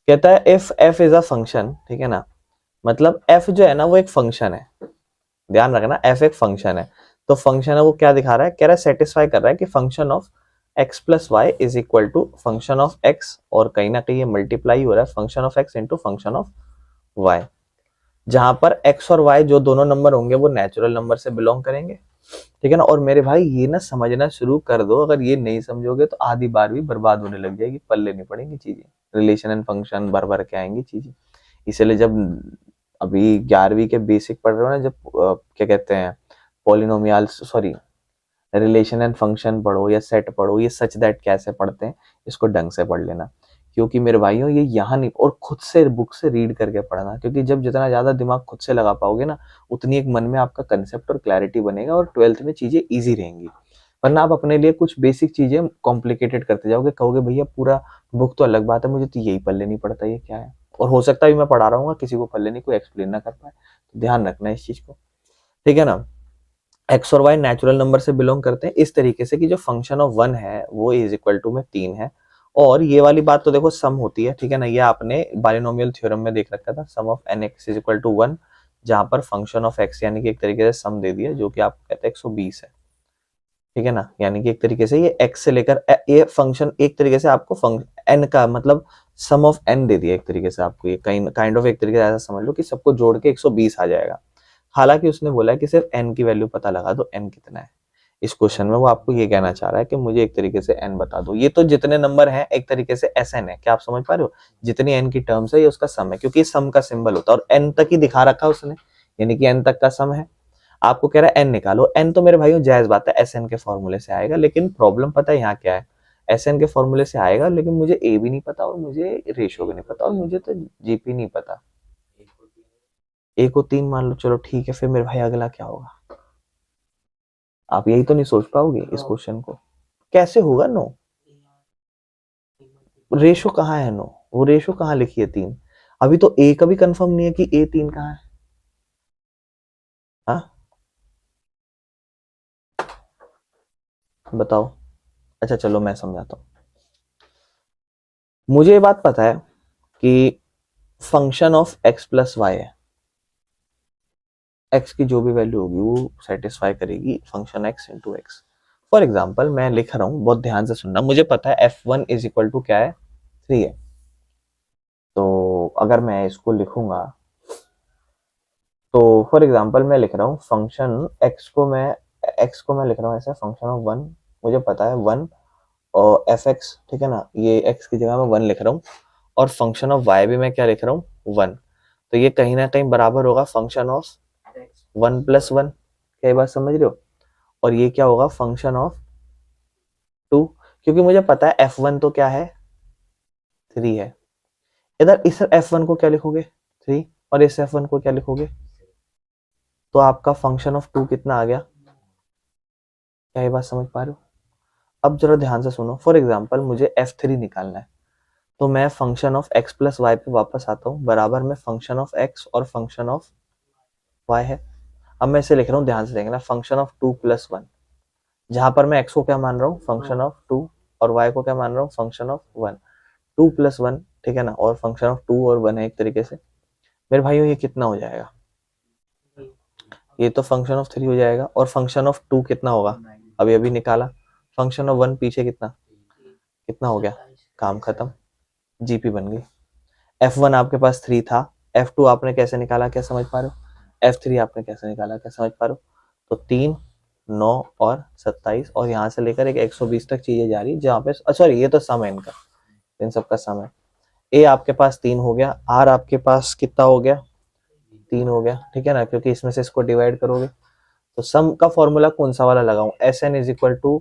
कहता है if F is a function, ठीक है ना, मतलब एफ जो है ना वो एक फंक्शन है, ध्यान रखना एफ एक फंक्शन है। तो फंक्शन है वो क्या दिखा रहा है, कह रहा है सेटिस्फाई कर रहा है कि function of x plus y is equal to function of x, और कहीं ना कहीं ये मल्टीप्लाई हो रहा है function of x into function of y, जहां पर एक्स और वाई जो दोनों नंबर होंगे वो नेचुरल नंबर से बिलोंग करेंगे, ठीक है ना। और मेरे भाई ये ना समझना शुरू कर दो, अगर ये नहीं समझोगे तो आधी बार भी बर्बाद होने लग जाएगी, पल्ले नहीं पड़ेंगी चीजें, रिलेशन एंड फंक्शन भर भर के आएंगी चीजें। इसलिए जब अभी 11वीं के बेसिक पढ़ रहे हो ना, जब क्या कहते हैं polynomials, sorry relation and function पढ़ो या सेट पढ़ो, ये सच दैट कैसे पढ़ते हैं इसको ढंग से पढ़ लेना, क्योंकि मेरे भाइयों ये यहाँ नहीं, और खुद से बुक से रीड करके पढ़ना, क्योंकि जब जितना ज्यादा दिमाग खुद से लगा पाओगे ना उतनी एक मन में आपका कंसेप्ट और क्लैरिटी बनेगा और 12th में चीजें इजी रहेंगी। वरना आप अपने लिए कुछ बेसिक चीजें कॉम्प्लिकेटेड करते जाओगे, कहोगे भैया पूरा बुक तो अलग बात है, मुझे तो यही पल्ले नहीं पड़ता, ये क्या है, और हो सकता है मैं पढ़ा रहा हूँ किसी को पल्ले नहीं, कोई एक्सप्लेन ना कर पाए, तो ध्यान रखना इस चीज को, ठीक है ना। एक्स और वाई नेचुरल नंबर से बिलोंग करते हैं इस तरीके से कि जो फंक्शन ऑफ वन है वो इज इक्वल टू में 3 है, और ये वाली बात तो देखो सम होती है, ठीक है ना, ये आपने बाइनोमियल थ्योरम में देख रखा था, sum of N X is equal to 1, जहां पर फंक्शन ऑफ एक्स यानी कि एक तरीके से सम दे दिया जो कि आपको कहते हैं 120 है, ठीक है ना, यानी कि एक तरीके से ये एक्स से लेकर ये फंक्शन एक तरीके से आपको एन का मतलब सम ऑफ एन दे दिया, एक तरीके से आपको ये काइंड ऑफ एक तरीके से ऐसा समझ लो कि सबको जोड़ के 120 आ जाएगा। हालांकि उसने बोला है कि सिर्फ एन की वैल्यू पता लगा दो, एन कितना है इस क्वेश्चन में, वो आपको ये कहना चाह रहा है कि मुझे एक तरीके से एन बता दो, ये तो जितने नंबर हैं एक तरीके से एस एन है, क्या आप समझ पा रहे हो, जितनी एन की टर्म्स है ये उसका सम है, क्योंकि सम का सिंबल होता है और एन तक ही दिखा रखा उसने, यानी कि एन तक का सम है। आपको कह रहा है एन निकालो, एन तो मेरे भाइयों जायज बात है एस एन के फॉर्मूले से आएगा, लेकिन प्रॉब्लम पता है यहाँ क्या है, एस एन के फॉर्मूले से आएगा लेकिन मुझे ए भी नहीं पता और मुझे रेशियो भी नहीं पता और मुझे तो जीपी नहीं पता, ए को 3 मान लो, चलो ठीक है, फिर मेरे भाई अगला क्या होगा, आप यही तो नहीं सोच पाओगे इस क्वेश्चन को, कैसे होगा नो, रेशो कहाँ है नो, वो रेशो कहाँ लिखी है 3, अभी तो ए का भी कंफर्म नहीं है कि ए 3 कहाँ है, हाँ बताओ। अच्छा चलो मैं समझाता हूँ, मुझे ये बात पता है कि function of x plus y है, एक्स की जो भी वैल्यू होगी वो सेटिस्फाई करेगी function x into x. For example मैं लिख रहा हूँ, बहुत ध्यान से सुनना, मुझे पता है f one is equal to क्या है, 3 है, तो अगर मैं इसको लिखूंगा तो फॉर एग्जाम्पल मैं लिख रहा हूँ फंक्शन एक्स को मैं लिख रहा हूँ ऐसा फंक्शन ऑफ वन, मुझे पता है 1 और एफ एक्स, ठीक है ना, ये एक्स की जगह मैं 1 लिख रहा हूँ, और फंक्शन ऑफ वाई भी मैं क्या लिख रहा हूँ 1, तो ये कहीं ना कहीं बराबर होगा फंक्शन ऑफ 1 प्लस 1, क्या ये बात समझ रहे हो, और ये क्या होगा फंक्शन ऑफ 2, क्योंकि मुझे पता है F1 तो क्या है 3 है, इधर इस F1 को क्या लिखोगे 3 और इस F1 को क्या लिखोगे, तो आपका फंक्शन ऑफ 2 कितना आ गया, क्या ये बात समझ पा रहे हो। अब जरा ध्यान से सुनो, फॉर एग्जाम्पल मुझे F3 निकालना है, तो मैं function of x plus y पे वापस आता हूँ, बराबर में फंक्शन ऑफ x और फंक्शन ऑफ y है। अब मैं इसे लिख रहा हूँ, ध्यान से देखना, फंक्शन ऑफ 2 प्लस 1, जहां पर मैं x को क्या मान रहा हूँ फंक्शन ऑफ 2 और y को क्या मान रहा हूँ फंक्शन ऑफ 1, 2 प्लस 1, ठीक है ना, और फंक्शन ऑफ 2 और 1 है एक तरीके से, मेरे भाइयों ये कितना हो जाएगा, ये तो फंक्शन ऑफ 3 हो जाएगा, और फंक्शन ऑफ 2 कितना होगा, अभी अभी निकाला, फंक्शन ऑफ 1 पीछे कितना कितना हो गया, काम खत्म, जीपी बन गई। F1 आपके पास 3 था, F2 आपने कैसे निकाला, क्या समझ पा रहे हो, F3 आपने कैसे निकाला, क्या समझ पा रहे हो, तो 3 9 और 27, और यहाँ से लेकर एक 120 तक चीजें जा रही, जहाँ पे सॉरी ये तो सम है इनका, इन सबका सम है, ए आपके पास 3 हो गया, आर आपके पास कितना हो गया 3 हो गया, ठीक है ना, क्योंकि इसमें से इसको डिवाइड करोगे, तो सम का फॉर्मूला कौन सा वाला लगाऊं, s n is equal to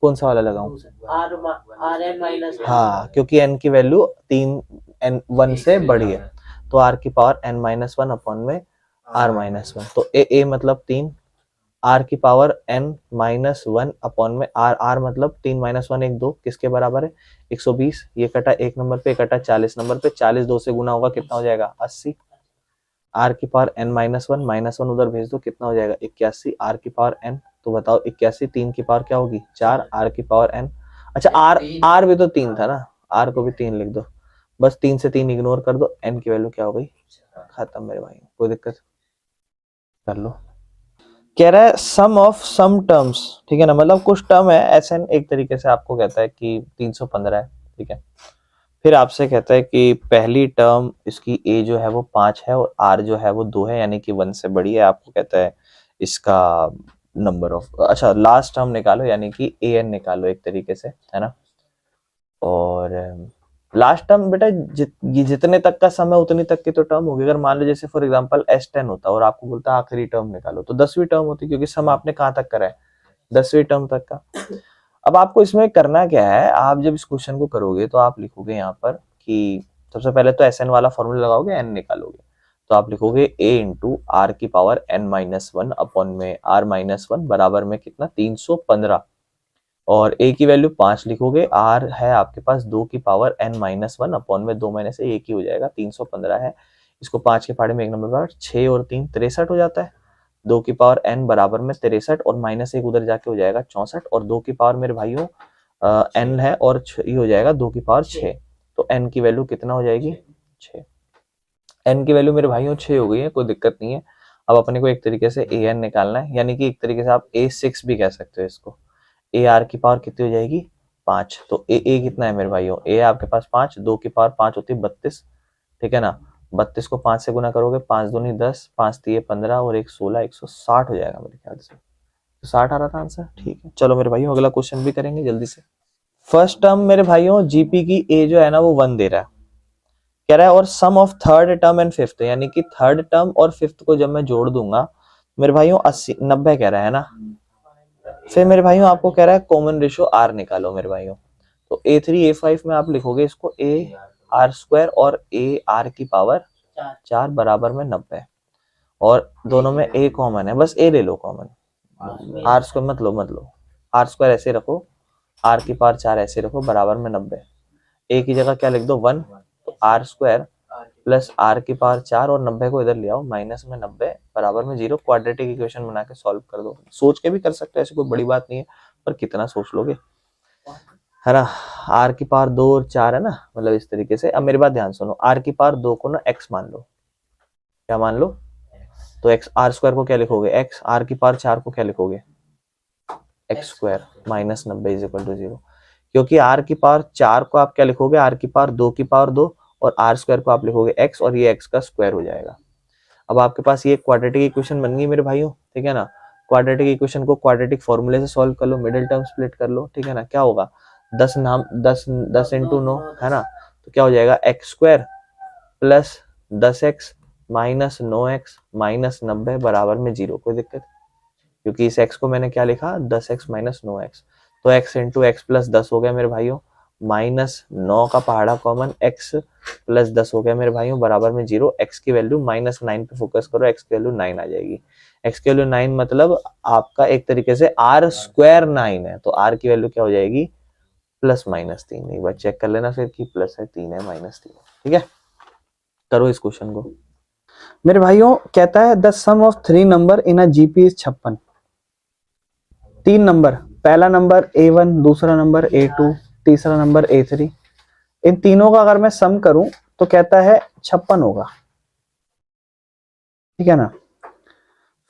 कौन सा वाला लगाऊं, आर एन माइनस, हाँ क्योंकि एन की वैल्यू 3 एन 1 से बड़ी है, तो आर की पावर एन माइनस 1 अपॉन में आर माइनस 1, तो ए मतलब 3, आर की पावर एन माइनस 1 अपॉन में आर मतलब 3 माइनस 1 1 2 किसके बराबर है 120, ये कटा एक नंबर पे, कटा 40 नंबर पे, 40 2 से गुना होगा कितना हो जाएगा 80, आर की पावर एन माइनस वन उधर भेज दो कितना हो जाएगा 81, आर की पावर एन, तो बताओ 81 3 की पावर क्या होगी 4, आर की पावर एन, अच्छा आर आर भी तो 3 था ना, आर को भी 3 लिख दो, बस 3 से 3 इग्नोर कर दो, n की वैल्यू क्या हो गई, खत्म मेरे भाई, कोई दिक्कत कर लो। कह रहा है सम ऑफ सम टर्म्स, ठीक है ना, मतलब कुछ टर्म है Sn एक तरीके से आपको कहता है कि 315 है, ठीक है। फिर आपसे कहता है कि पहली टर्म इसकी a जो है वो 5 है और r जो है वो 2 है, यानी कि 1 से बड़ी है। आपको कहता है इसका नंबर ऑफ, अच्छा लास्ट टर्म निकालो, यानी कि an निकालो एक तरीके से, है ना। और लास्ट टर्म बेटा ये जितने तक का समय उतनी तक की तो टर्म होगी। अगर मान लो जैसे फॉर एग्जांपल S10 होता और आपको बोलता आखिरी टर्म निकालो, तो 10वीं टर्म होती, क्योंकि सम आपने कहाँ तक करा है, 10वीं टर्म तक का। अब आपको इसमें करना क्या है, आप जब इस क्वेश्चन को करोगे तो आप लिखोगे यहाँ पर कि सबसे पहले तो Sn वाला फॉर्मूला लगाओगे, n निकालोगे, तो आप लिखोगे a इंटू आर की पावर n-1 अपॉन में r-1 बराबर में कितना, 315, और a की वैल्यू 5 लिखोगे, r है आपके पास 2 की पावर n-1 अपॉन में 2 माइनस से 1 ही हो जाएगा, 315 है, इसको 5 के पहाड़े में एक नंबर पर 6 और 3 63 हो जाता है, 2 की पावर n बराबर में 63 और माइनस 1 उधर जाके हो जाएगा 64, और 2 की पावर मेरे भाइयों n है और ये हो जाएगा 2 की पावर 6, तो n की वैल्यू कितना हो जाएगी, 6। n की वैल्यू मेरे भाइयों 6 हो गई है, कोई दिक्कत नहीं है। अब अपने को एक तरीके से an निकालना है, यानी कि एक तरीके से आप a6 भी कह सकते हो इसको। ए आर की पावर कितनी हो जाएगी, 5, तो ए कितना है मेरे भाइयों, ए आपके पास 5, 2 की पावर 5 होती है 32, ठीक है ना। 32 को 5 से गुना करोगे, 5 दूनी 10, 5 दिए 15 और 1 16, 160 हो जाएगा मेरे ख्याल से, तो 60 आ रहा था आंसर, ठीक है। चलो मेरे भाइयों अगला क्वेश्चन भी करेंगे जल्दी से। फर्स्ट टर्म मेरे भाइयों जीपी की ए जो है ना वो 1 दे रहा है, कह रहा है और sum of third term and fifth, यानी कि थर्ड टर्म और फिफ्थ को जब मैं जोड़ दूंगा मेरे भाइयों 80 90 कह रहा है ना। फिर मेरे भाइयों आपको कह रहा है कॉमन रेशियो आर निकालो मेरे भाइयों, तो A3 A5 में आप लिखोगे इसको a आर स्क्वायर और a आर की पावर 4 बराबर में 90, और दोनों में a कॉमन है, बस a ले लो कॉमन, आर स्क्वायर मत लो, आर स्क्वायर ऐसे रखो, आर की पावर 4 ऐसे रखो बराबर में 90, a की जगह क्या लिख दो 1, तो आर स्क्वायर प्लस आर की पावर 4 और 90 को इधर ले आओ माइनस में 90 बराबर में 0, क्वाड्रेटिक इक्वेशन बना के सॉल्व कर दो। सोच के भी कर सकते हो, ऐसी कोई बड़ी बात नहीं है, पर कितना सोच लोगे, है ना। आर की पावर 2 और 4 है ना, मतलब इस तरीके से। अब मेरी बात ध्यान सुनो, आर की पावर 2 को ना x मान लो, क्या मान लो, तो x आर स्क्वायर को क्या लिखोगे x, आर की पावर 4 को क्या लिखोगे x square minus 90 is equal to 0, क्योंकि आर की पावर 4 को आप क्या लिखोगे, आर की पावर 2 की पावर 2, और आर स्क्वायर को आप लिखोगे x, और ये x का स्क्वायर हो जाएगा। अब आपके पास ये क्वाड्रेटिक इक्वेशन बन गई मेरे भाइयों, ठीक है ना। क्वाड्रेटिक इक्वेशन को क्वाड्रेटिक फॉर्मूले से सॉल्व कर लो, मिडिल टर्म स्प्लिट कर लो, ठीक है ना। क्या होगा 10 इंटू 9 है ना, तो क्या हो जाएगा x square plus 10x minus 9x minus 90 बराबर में 0, कोई दिक्कत, क्योंकि इस x को मैंने क्या लिखा 10x माइनस 9x, तो x इंटू एक्स प्लस 10 हो गया मेरे भाइयों, माइनस 9 का पहाड़ा कॉमन, x प्लस 10 हो गया मेरे भाइयों बराबर में 0, x की वैल्यू माइनस 9 पे फोकस करो, x की वैल्यू 9 आ जाएगी, x की वैल्यू 9 मतलब आपका एक तरीके से आर स्क्वायर 9 है, तो r की वैल्यू क्या हो जाएगी प्लस माइनस 3, एक बार चेक कर लेना फिर कि प्लस है 3 है माइनस 3, ठीक है। करो इस क्वेश्चन को मेरे भाइयों, कहता है the sum of 3 number in a GP is 56। 3 number, पहला नंबर A1, दूसरा नंबर A2, तीसरा नंबर A3, इन तीनों का अगर मैं सम करूं तो कहता है 56 होगा, ठीक है ना।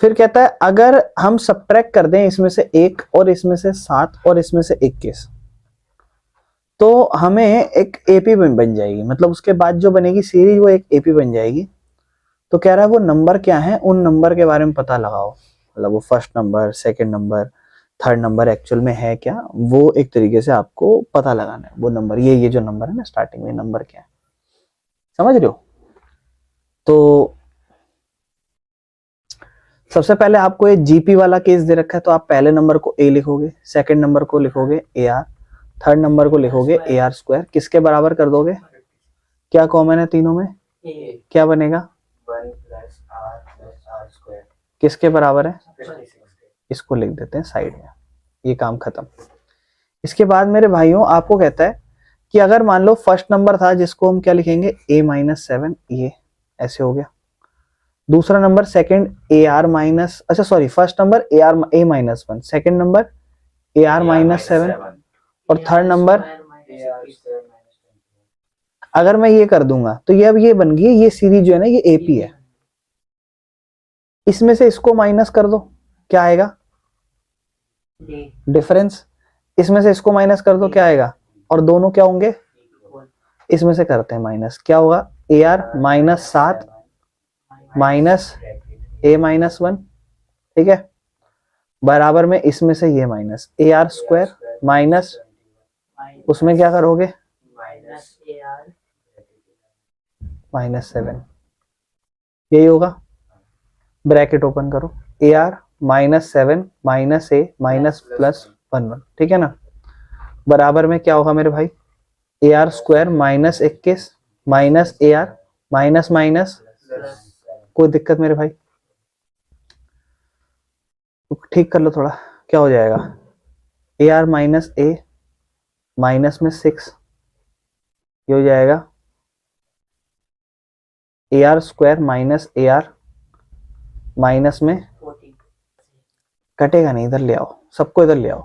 फिर कहता है अगर हम सब्ट्रैक्ट कर दें इसमें से 1 और इसमें से 7 और इसमें से 21, तो हमें एक एपी बन जाएगी, मतलब उसके बाद जो बनेगी सीरीज वो एक एपी बन जाएगी। तो कह रहा है वो नंबर क्या है, उन नंबर के बारे में पता लगाओ, मतलब वो first number, second number, third number actual में है क्या, वो एक तरीके से आपको पता लगाना है। वो नंबर ये जो नंबर है ना स्टार्टिंग में, नंबर क्या है, समझ रहे हो। तो सबसे पहले आपको ये जीपी वाला केस दे रखा है, तो आप पहले नंबर को ए लिखोगे, सेकंड नंबर को लिखोगे ए आर, थर्ड नंबर को लिखोगे ए आर स्क्वायर, किसके बराबर कर दोगे, क्या कॉमन है तीनों में, क्या बनेगा 1 प्लस आर स्क्वायर, किसके बराबर है, 56 इसको लिख देते हैं साइड में, ये काम खत्म। इसके बाद मेरे भाइयों आपको कहता है कि अगर मान लो फर्स्ट नंबर था जिसको हम क्या लिखेंगे A-7, ये ऐसे हो गया, दूसरा नंबर सेकंड AR माइनस, अच्छा sorry, first number A-1, second number AR-7, और थर्ड नंबर अगर मैं ये कर दूंगा तो ये अब ये बन गई, ये सीरीज जो है ना ये एपी है। इसमें से इसको माइनस कर दो, क्या आएगा? D difference. इसमें से इसको माइनस कर दो, क्या आएगा? और दोनों क्या होंगे? equal इसमें से करते हैं माइनस, क्या होगा? A R minus 7 minus A minus 1, ठीक है, बराबर में इसमें से ये माइनस ए आर स्क्वायर माइनस, उसमें क्या करोगे? minus AR -7, यही होगा। ब्रैकेट ओपन करो, A R -7 minus A minus plus 1, ठीक है ना, बराबर में क्या होगा मेरे भाई? ए R square minus 21 minus A R minus minus, plus कोई दिक्कत मेरे भाई? ठीक कर लो थोड़ा, क्या हो जाएगा? A R minus A minus में 6, ये हो जाएगा ए R square minus A R minus में, 14 कटेगा नहीं, इधर ले आओ, सबको इधर ले आओ,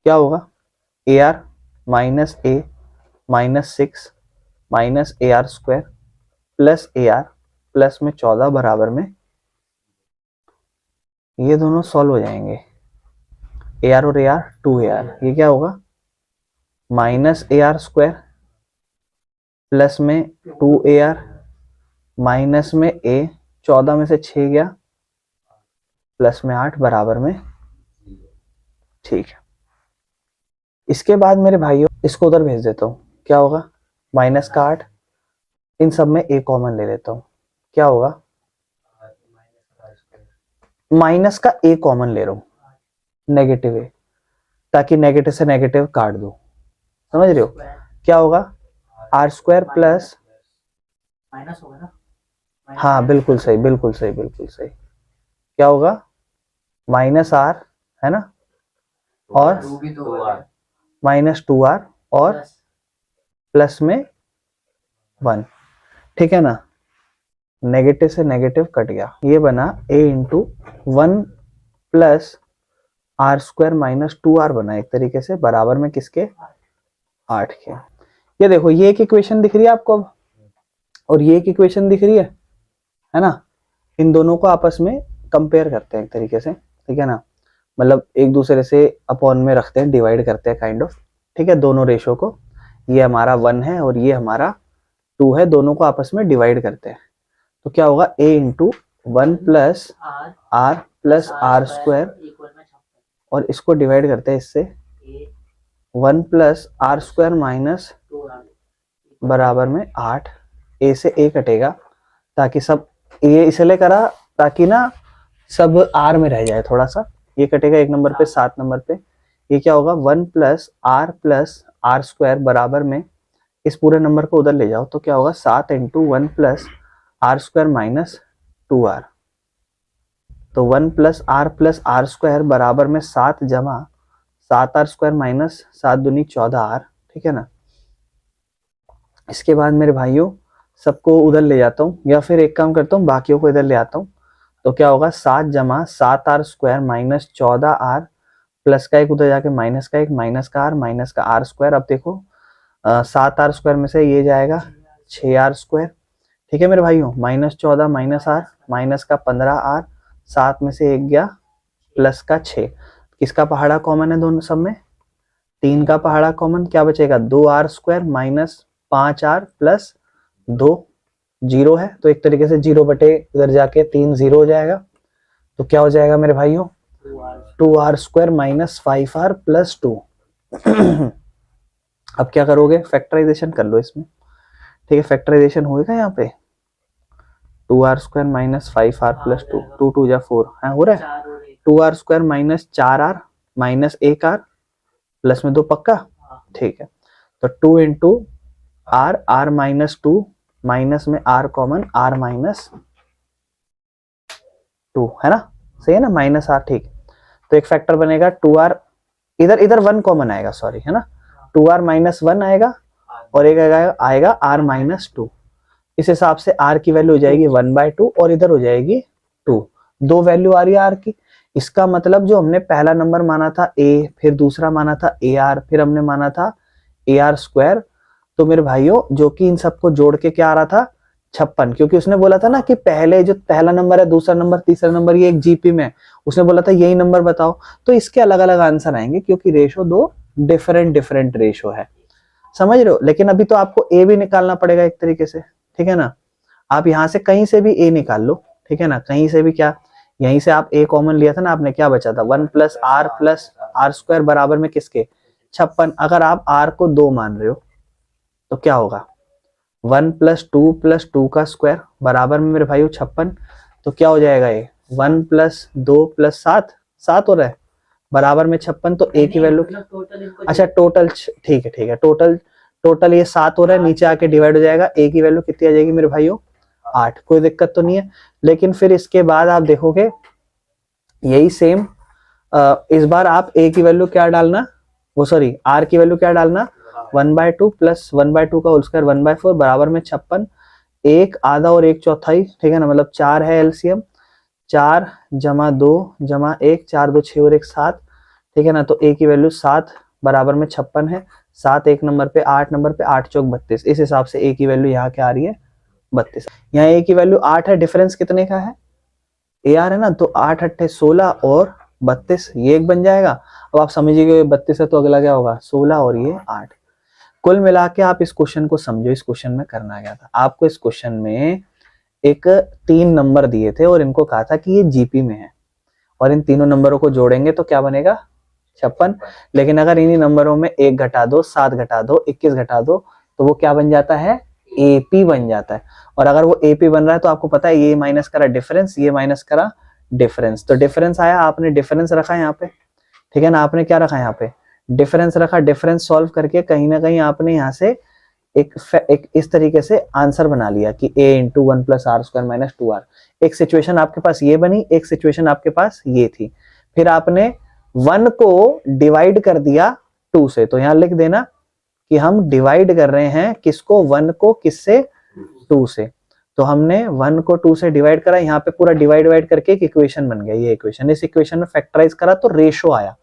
क्या होगा? A R minus A minus 6 minus A R square plus A R plus में 14 बराबर में, ये दोनों सॉल्व हो जाएंगे, ए आर और ए आर 2 AR, ये क्या होगा? माइनस ए आर स्क्वायर प्लस में 2 AR माइनस में ए, 14 में से 6 गया, प्लस में 8 बराबर में, ठीक है। इसके बाद मेरे भाइयों इसको उधर भेज देता हूँ, क्या होगा? माइनस का 8, इन सब में ए कॉमन ले लेता हूँ, क्या होगा? माइनस का ए कॉमन ले रहा हूँ, नेगेटिव ए, ताकि नेगेटिव से नेगेटिव काट दो, समझ रहे हो? square क्या होगा? आर स्क्वायर प्लस, माइनस होगा ना? हाँ बिल्कुल सही, बिल्कुल सही, बिल्कुल सही, क्या होगा? माइनस आर, है ना, और माइनस 2R और प्लस प्लस में 1, ठीक है ना, नेगेटिव से नेगेटिव कट गया, ये बना a into 1 plus r square minus 2R बना एक तरीके से, बराबर में किसके? 8 के। ये देखो, ये एक इक्वेशन दिख रही है आपको अब, और ये एक इक्वेशन दिख रही है ना, इन दोनों को आपस में कंपेयर करते हैं एक तरीके से, ठीक है ना, मतलब एक दूसरे से अपॉन में रखते हैं, डिवाइड करते हैं काइंड ऑफ, ठीक है, दोनों रेशो को, ये हमारा 1 है और ये हमारा 2 है, दोनों को आपस में डिवाइड करते हैं, तो क्या होगा? a into 1 plus R r plus r square, equal में 56 और इसको डिवाइड करते हैं इससे, A 1 plus r square minus 2R बराबर में 8, a से a कटेगा, ताकि सब, ये इसलिए करा ताकि ना सब r में रह जाए थोड़ा सा, ये कटेगा 1 नंबर पे, 7 नंबर पे, ये क्या होगा? 1 प्लस आर स्क्वायर बराबर में, इस पूरे नंबर को उधर ले जाओ तो क्या होगा? 7 into 1 plus r square minus 2R, तो 1 प्लस आर स्क्वायर बराबर में 7 जमा 7R स्क्वायर माइनस 7 दूनी 14R, ठीक है ना। इसके बाद मेरे भाइयों सबको उधर ले जाता हूँ, या फिर एक काम करता हूँ, बाकियों को इधर ले आता हूँ, तो क्या होगा? 7 जमा 7R square minus 14R, plus का एक उधर जाके माइनस का एक, माइनस का R माइनस का R स्क्वायर, अब देखो 7R स्क्वायर में से ये जाएगा 6R स्क्वायर, ठीक है मेरे भाइयों, माइनस 14 माइनस R माइनस का 15R, 7 में से 1 गया, प्लस का 6, किसका पहाड़ा कॉमन है दोनों सब में? 3 का पहाड़ा कॉमन, क्या बचेगा? 2R square minus 5R plus 2, 0 है तो एक तरीके से 0 बटे इधर जाके 3 0 हो जाएगा, तो क्या हो जाएगा मेरे भाइयों? 2R square minus 5R plus 2। अब क्या करोगे? फैक्टराइजेशन कर लो इसमें, ठीक है, फैक्टराइजेशन होएगा यहाँ पे, 2R square minus 5R plus 2, 2 2 जा 4, हाँ हो रहा है, 2R square minus 4R minus 1R plus में 2 पक्का, ठीक है, तो 2 इंटू R माइनस 2 माइनस में R कॉमन, R माइनस 2, है ना, सही है ना, माइनस R, ठीक, तो एक फैक्टर बनेगा 2R, इधर 1 कॉमन आएगा, सॉरी, है ना, 2R माइनस 1 आएगा और एक आएगा R माइनस 2, इस हिसाब से R की वैल्यू हो जाएगी 1/2 और इधर हो जाएगी 2, दो वैल्यू आ रही है R की, इसका मतलब जो हमने पहला नंबर माना था A, फिर दूसरा माना था AR, फिर हमने माना था AR स्क्वायर, तो मेरे भाइयों जो कि इन सबको जोड़ के क्या आ रहा था 56, क्योंकि उसने बोला था ना कि पहले जो पहला नंबर है, दूसरा नंबर, तीसरा नंबर ये एक जीपी में है, उसने बोला था यही नंबर बताओ। तो इसके अलग अलग आंसर आएंगे क्योंकि रेशो दो डिफरेंट डिफरेंट रेशो है, समझ रहे हो। लेकिन अभी तो आपको ए भी निकालना पड़ेगा एक तरीके से, ठीक है ना। आप यहां से कहीं से भी ए निकाल लो, ठीक है ना, कहीं से भी। क्या यहीं से आप ए कॉमन लिया था ना आपने, क्या बचा था 1 प्लस आर स्क्वायर बराबर में किसके 56। अगर आप आर को 2 मान रहे हो तो क्या होगा 1 प्लस 2 का स्क्वायर बराबर में मेरे भाई 56। तो क्या हो जाएगा ये 1 प्लस 2 प्लस 7 हो रहा है बराबर में 56। तो ए की वैल्यू, टोटल इनको अच्छा टोटल, ठीक है, टोटल ये 7 हो रहा है, नीचे आके डिवाइड हो जाएगा। ए की वैल्यू कितनी आ जाएगी मेरे भाइयों 8, कोई दिक्कत तो नहीं है। लेकिन फिर इसके बाद आप देखोगे यही सेम, इस बार आप ए की वैल्यू क्या डालना, वो सॉरी आर की वैल्यू क्या डालना 1/2 प्लस 1/2 का होल स्क्वायर 1/4 बराबर में 56। 1 आधा और 1 चौथाई, ठीक है ना, मतलब 4 है एलसीएम, 4 जमा 2 जमा 1, 4 2 6 और 1 7, ठीक है ना। तो ए की वैल्यू 7 बराबर में 56 है। 7 एक नंबर पे, 8 नंबर पे, 8 चौक 32। इस हिसाब से ए की वैल्यू यहाँ क्या आ रही है 32। यहाँ ए की वैल्यू 8 है, डिफरेंस कितने का है ए आर है ना, तो 8 8 16 और 32, ये एक बन जाएगा। अब आप समझिए 32 है तो अगला क्या होगा 16 और ये 8। कुल मिला के आप इस क्वेश्चन को समझो, इस क्वेश्चन में करना क्या था आपको। इस क्वेश्चन में एक 3 नंबर दिए थे और इनको कहा था कि ये जीपी में है और इन तीनों नंबरों को जोड़ेंगे तो क्या बनेगा 56। लेकिन अगर इन्हीं नंबरों में 1 घटा दो, 7 घटा दो, 21 घटा दो तो वो क्या बन जाता है एपी बन जाता है। और अगर वो एपी बन रहा है तो आपको पता है ये माइनस करा डिफरेंस, ये माइनस करा डिफरेंस, तो डिफरेंस आया, आपने डिफरेंस रखा यहाँ पे, ठीक है ना, आपने क्या रखा यहाँ पे डिफरेंस रखा। डिफरेंस सॉल्व करके कहीं ना कहीं आपने यहाँ से एक इस तरीके से आंसर बना लिया कि a into 1 plus r square minus 2r। एक सिचुएशन आपके पास ये बनी, एक सिचुएशन आपके पास ये थी। फिर आपने 1 को डिवाइड कर दिया 2 से, तो यहां लिख देना कि हम डिवाइड कर रहे हैं किसको 1 को किससे 2 से। तो हमने 1 को 2 से डिवाइड करा, यहाँ पे पूरा डिवाइड करके एक इक्वेशन बन गया ये इक्वेशन। इस इक्वेशन में फैक्टराइज करा तो रेशो आया,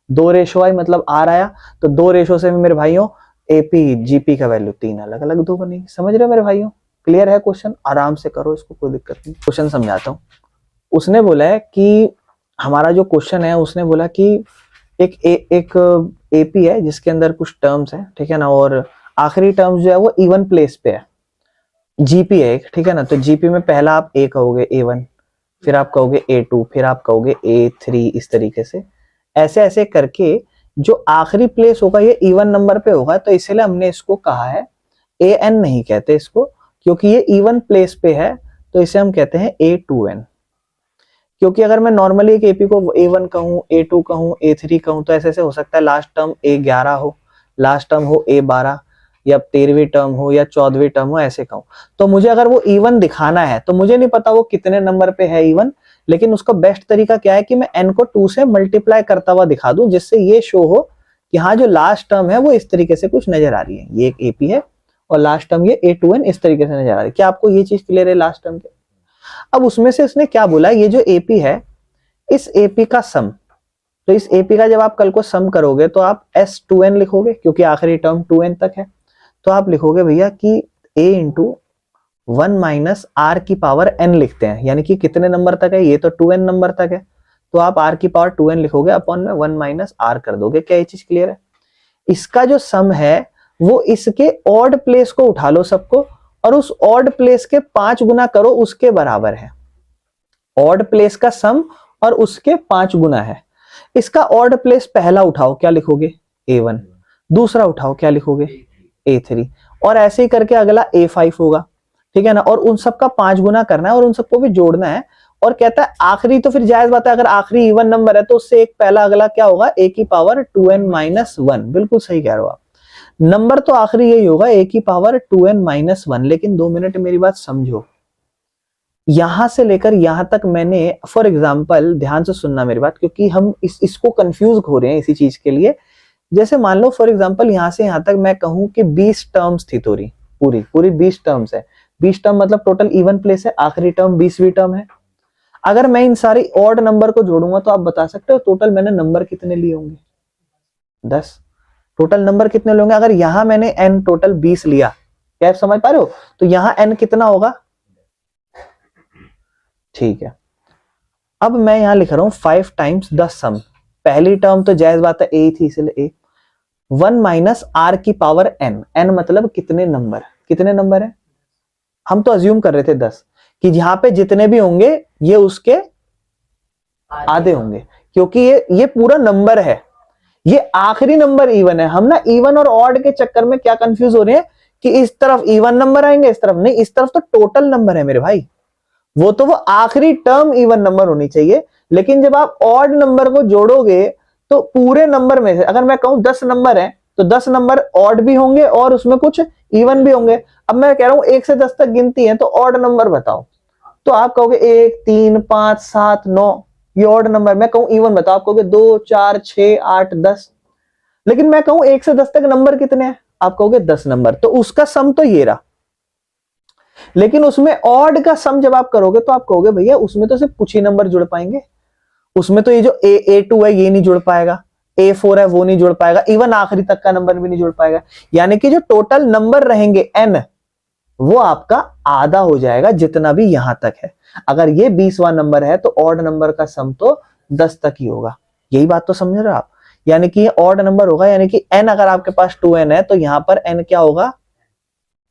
2 रेशो आई मतलब आर आया। तो 2 रेशो से मेरे भाइयों एपी जीपी का वैल्यू 3 अलग अलग 2 बनेगी। समझ रहे हो मेरे भाइयों, क्लियर है क्वेश्चन, आराम से करो इसको, कोई दिक्कत नहीं। क्वेश्चन समझाता हूँ। उसने बोला है कि हमारा जो क्वेश्चन है उसने बोला कि एक एपी है जिसके अंदर कुछ टर्म्स है, ठीक है ना, और आखिरी टर्म्स जो है वो इवन प्लेस पे है। जीपी है एक, ठीक है ना, तो जीपी में पहला आप ए कहोगे A1, फिर आप कहोगे A2, फिर आप कहोगे A3, इस तरीके से ऐसे ऐसे करके जो आखिरी प्लेस होगा ये इवन नंबर पे होगा। तो इसलिए हमने इसको कहा है AN नहीं कहते इसको, क्योंकि ये इवन प्लेस पे है, तो इसे हम कहते हैं A2N। क्योंकि अगर मैं नॉर्मली एक एपी को A1 कहूँ, A2 कहूँ, A3 कहूँ तो ऐसे ऐसे हो सकता है लास्ट टर्म A11 हो, लास्ट टर्म हो A12, या 13वीं टर्म हो या 14वीं टर्म हो, ऐसे कहूँ। तो मुझे अगर वो इवन दिखाना है तो मुझे नहीं पता वो कितने नंबर पे है इवन, लेकिन उसका बेस्ट तरीका क्या है कि मैं n को 2 से मल्टीप्लाई करता हुआ दिखा दूं, जिससे ये शो हो कि हाँ जो लास्ट टर्म है वो इस तरीके से कुछ नजर आ रही है, ये एक एपी है और लास्ट टर्म ये A2N इस तरीके से नजर आ रही है। क्या आपको ये चीज क्लियर है लास्ट टर्म के? अब उसमें से उसने क्या बोला, ये जो एपी है इस एपी का सम, तो इस एपी का जब आप कल को सम करोगे तो आप S2N लिखोगे क्योंकि आखिरी टर्म 2n तक है। तो आप लिखोगे भैया कि a इंटू 1 माइनस आर की पावर n लिखते हैं, यानी कि कितने नंबर तक है, ये तो 2n नंबर तक है, तो आप r की पावर 2n लिखोगे, अपॉन में 1 माइनस आर कर दोगे। क्या ये चीज क्लियर है? इसका जो सम है वो इसके ऑड प्लेस को उठा लो सबको और उस ऑड प्लेस के 5 गुना करो, उसके बराबर है। ऑड प्लेस का सम और उसके 5 गुना है। इसका ऑड प्लेस पहला उठाओ, क्या लिखोगे A1, दूसरा उठाओ क्या लिखोगे A3, और ऐसे ही करके अगला A5 होगा, ठीक है ना, और उन सब का 5 गुना करना है और उन सबको भी जोड़ना है। और कहता है आखिरी, तो फिर जायज बात है अगर आखिरी इवन नंबर है तो उससे एक पहला अगला क्या होगा a की पावर 2n माइनस 1, बिल्कुल सही कह रहे हो आप, नंबर तो आखिरी यही होगा a की पावर 2n माइनस 1। लेकिन 2 मिनट मेरी बात समझो, यहां से लेकर यहां तक मैंने फॉर एग्जाम्पल, ध्यान से सुनना मेरी बात, क्योंकि हम इसको कंफ्यूज हो रहे हैं इसी चीज के लिए। जैसे मान लो फॉर एग्जांपल यहां से यहां तक मैं कहूं कि 20 टर्म्स थी, पूरी 20 टर्म्स है। 20 टर्म मतलब टोटल इवन प्लेस है, आखिरी टर्म 20वीं टर्म है। अगर मैं इन सारी ऑड नंबर को जोड़ूंगा तो आप बता सकते हो टोटल मैंने नंबर कितने लिए होंगे? 10। टोटल नंबर कितने लोगे? अगर यहां मैंने n टोटल 20 लिया, क्या आप समझ पा रहे हो? तो यहां n कितना होगा? ठीक है, अब मैं यहां लिख रहा हूं 5 टाइम्स द सम। पहली टर्म तो जायज बात है a थी, इसलिए a 1 माइनस r की पावर n। n मतलब कितने नंबर, कितने नंबर है? हम तो अज्यूम कर रहे थे 10, कि यहां पे जितने भी होंगे ये उसके आधे होंगे, क्योंकि ये पूरा नंबर है, ये आखिरी नंबर इवन है। हम ना इवन और ऑड के चक्कर में क्या कंफ्यूज हो रहे हैं कि इस तरफ इवन नंबर आएंगे, इस तरफ नहीं। इस तरफ तो टोटल नंबर है मेरे भाई, वो तो वो आखिरी टर्म इवन नंबर होनी चाहिए। लेकिन जब आप ऑड नंबर को जोड़ोगे तो पूरे नंबर में से अगर मैं कहूं 10 नंबर है तो 10 नंबर ऑड भी होंगे और उसमें कुछ इवन भी होंगे। अब मैं कह रहा हूं 1 से 10 तक गिनती है, तो ऑड नंबर बताओ, तो आप कहोगे 1 3 5 7 9, ये ऑड नंबर। मैं कहूं इवन बताओ, आप कहोगे 2 4 6 8 10। लेकिन मैं कहूं 1 से 10 तक नंबर कितने हैं, आप कहोगे 10 नंबर, तो उसका सम तो ये रहा। लेकिन उसमें ऑड का सम जब आप करोगे तो आप कहोगे भैया उसमें तो सिर्फ कुछ ही नंबर जुड़ पाएंगे, उसमें तो ये जो A2 है ये नहीं जुड़ पाएगा, A4 है वो नहीं जुड़ पाएगा, इवन आखिरी तक का नंबर भी नहीं जुड़ पाएगा। यानी कि जो टोटल नंबर रहेंगे n, वो आपका आधा हो जाएगा जितना भी यहां तक है। अगर ये 20वां नंबर है तो ऑड नंबर का सम तो 10 तक ही होगा। यही बात तो समझ रहे हो आप? यानी कि ये ऑड नंबर होगा, यानी कि n अगर आपके पास 2n है तो यहां पर n क्या होगा,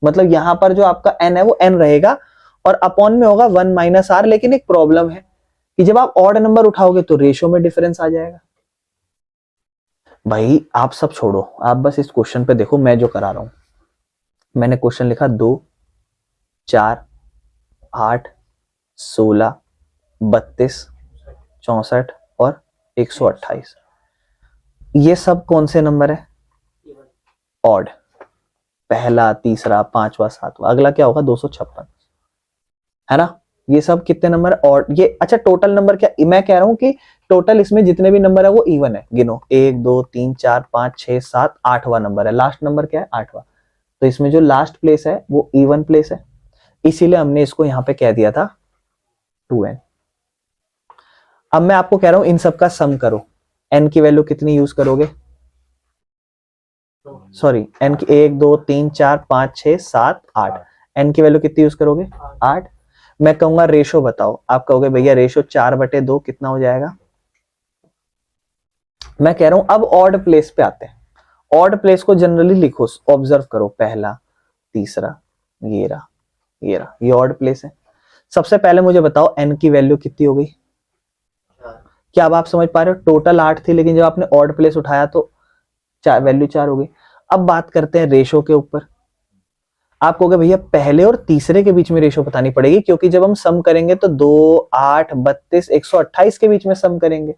मतलब यहां पर जो आपका n है वो n रहेगा और अपॉन में होगा 1 माइनस r। लेकिन एक प्रॉब्लम है कि जब आप ऑड नंबर उठाओगे तो रेशो में डिफरेंस आ जाएगा। भाई आप सब छोड़ो, आप बस इस क्वेश्चन पे देखो मैं जो करा रहा हूं। मैंने क्वेश्चन लिखा 2 4 8 16 32 64 और 128। ये सब कौन से नंबर है? ऑड। पहला, तीसरा, पांचवा, सातवां, अगला क्या होगा? 256, है ना? ये सब कितने नंबर? ऑड। ये अच्छा टोटल नंबर क्या, मैं कह रहा हूं कि टोटल इसमें जितने भी नंबर है वो इवन है। गिनो 1 2 3 4 5 6 7 8वां नंबर है। लास्ट नंबर क्या है? 8वां। तो इसमें जो लास्ट प्लेस है वो इवन प्लेस है, इसीलिए हमने इसको यहां पे कह दिया था 2n। अब मैं आपको कह रहा हूं इन सब का सम करो। n की वैल्यू कितनी यूज करोगे? सॉरी, n की 1 2 3 4 5 6 7 8, n की वैल्यू कितनी यूज करोगे? 8। मैं कहूंगा रेशो बताओ, आप कहोगे भैया रेशो 4/2 कितना हो जाएगा? मैं कह रहा हूं अब ऑड प्लेस पे आते हैं। ऑड प्लेस को जनरली लिखो, ऑब्जर्व करो, पहला, तीसरा, ये रहा, ये रहा, ये ऑड प्लेस है। सबसे पहले मुझे बताओ n की वैल्यू कितनी हो गई? क्या अब आप समझ पा रहे हो? टोटल 8 थी, लेकिन जब आपने ऑड प्लेस उठाया तो वैल्यू 4 हो गई। अब बात करते हैं रेशो के ऊपर। आप कहोगे भैया पहले और तीसरे के बीच में रेशो बतानी पड़ेगी, क्योंकि जब हम सम करेंगे तो 2 8 32 128 के बीच में सम करेंगे,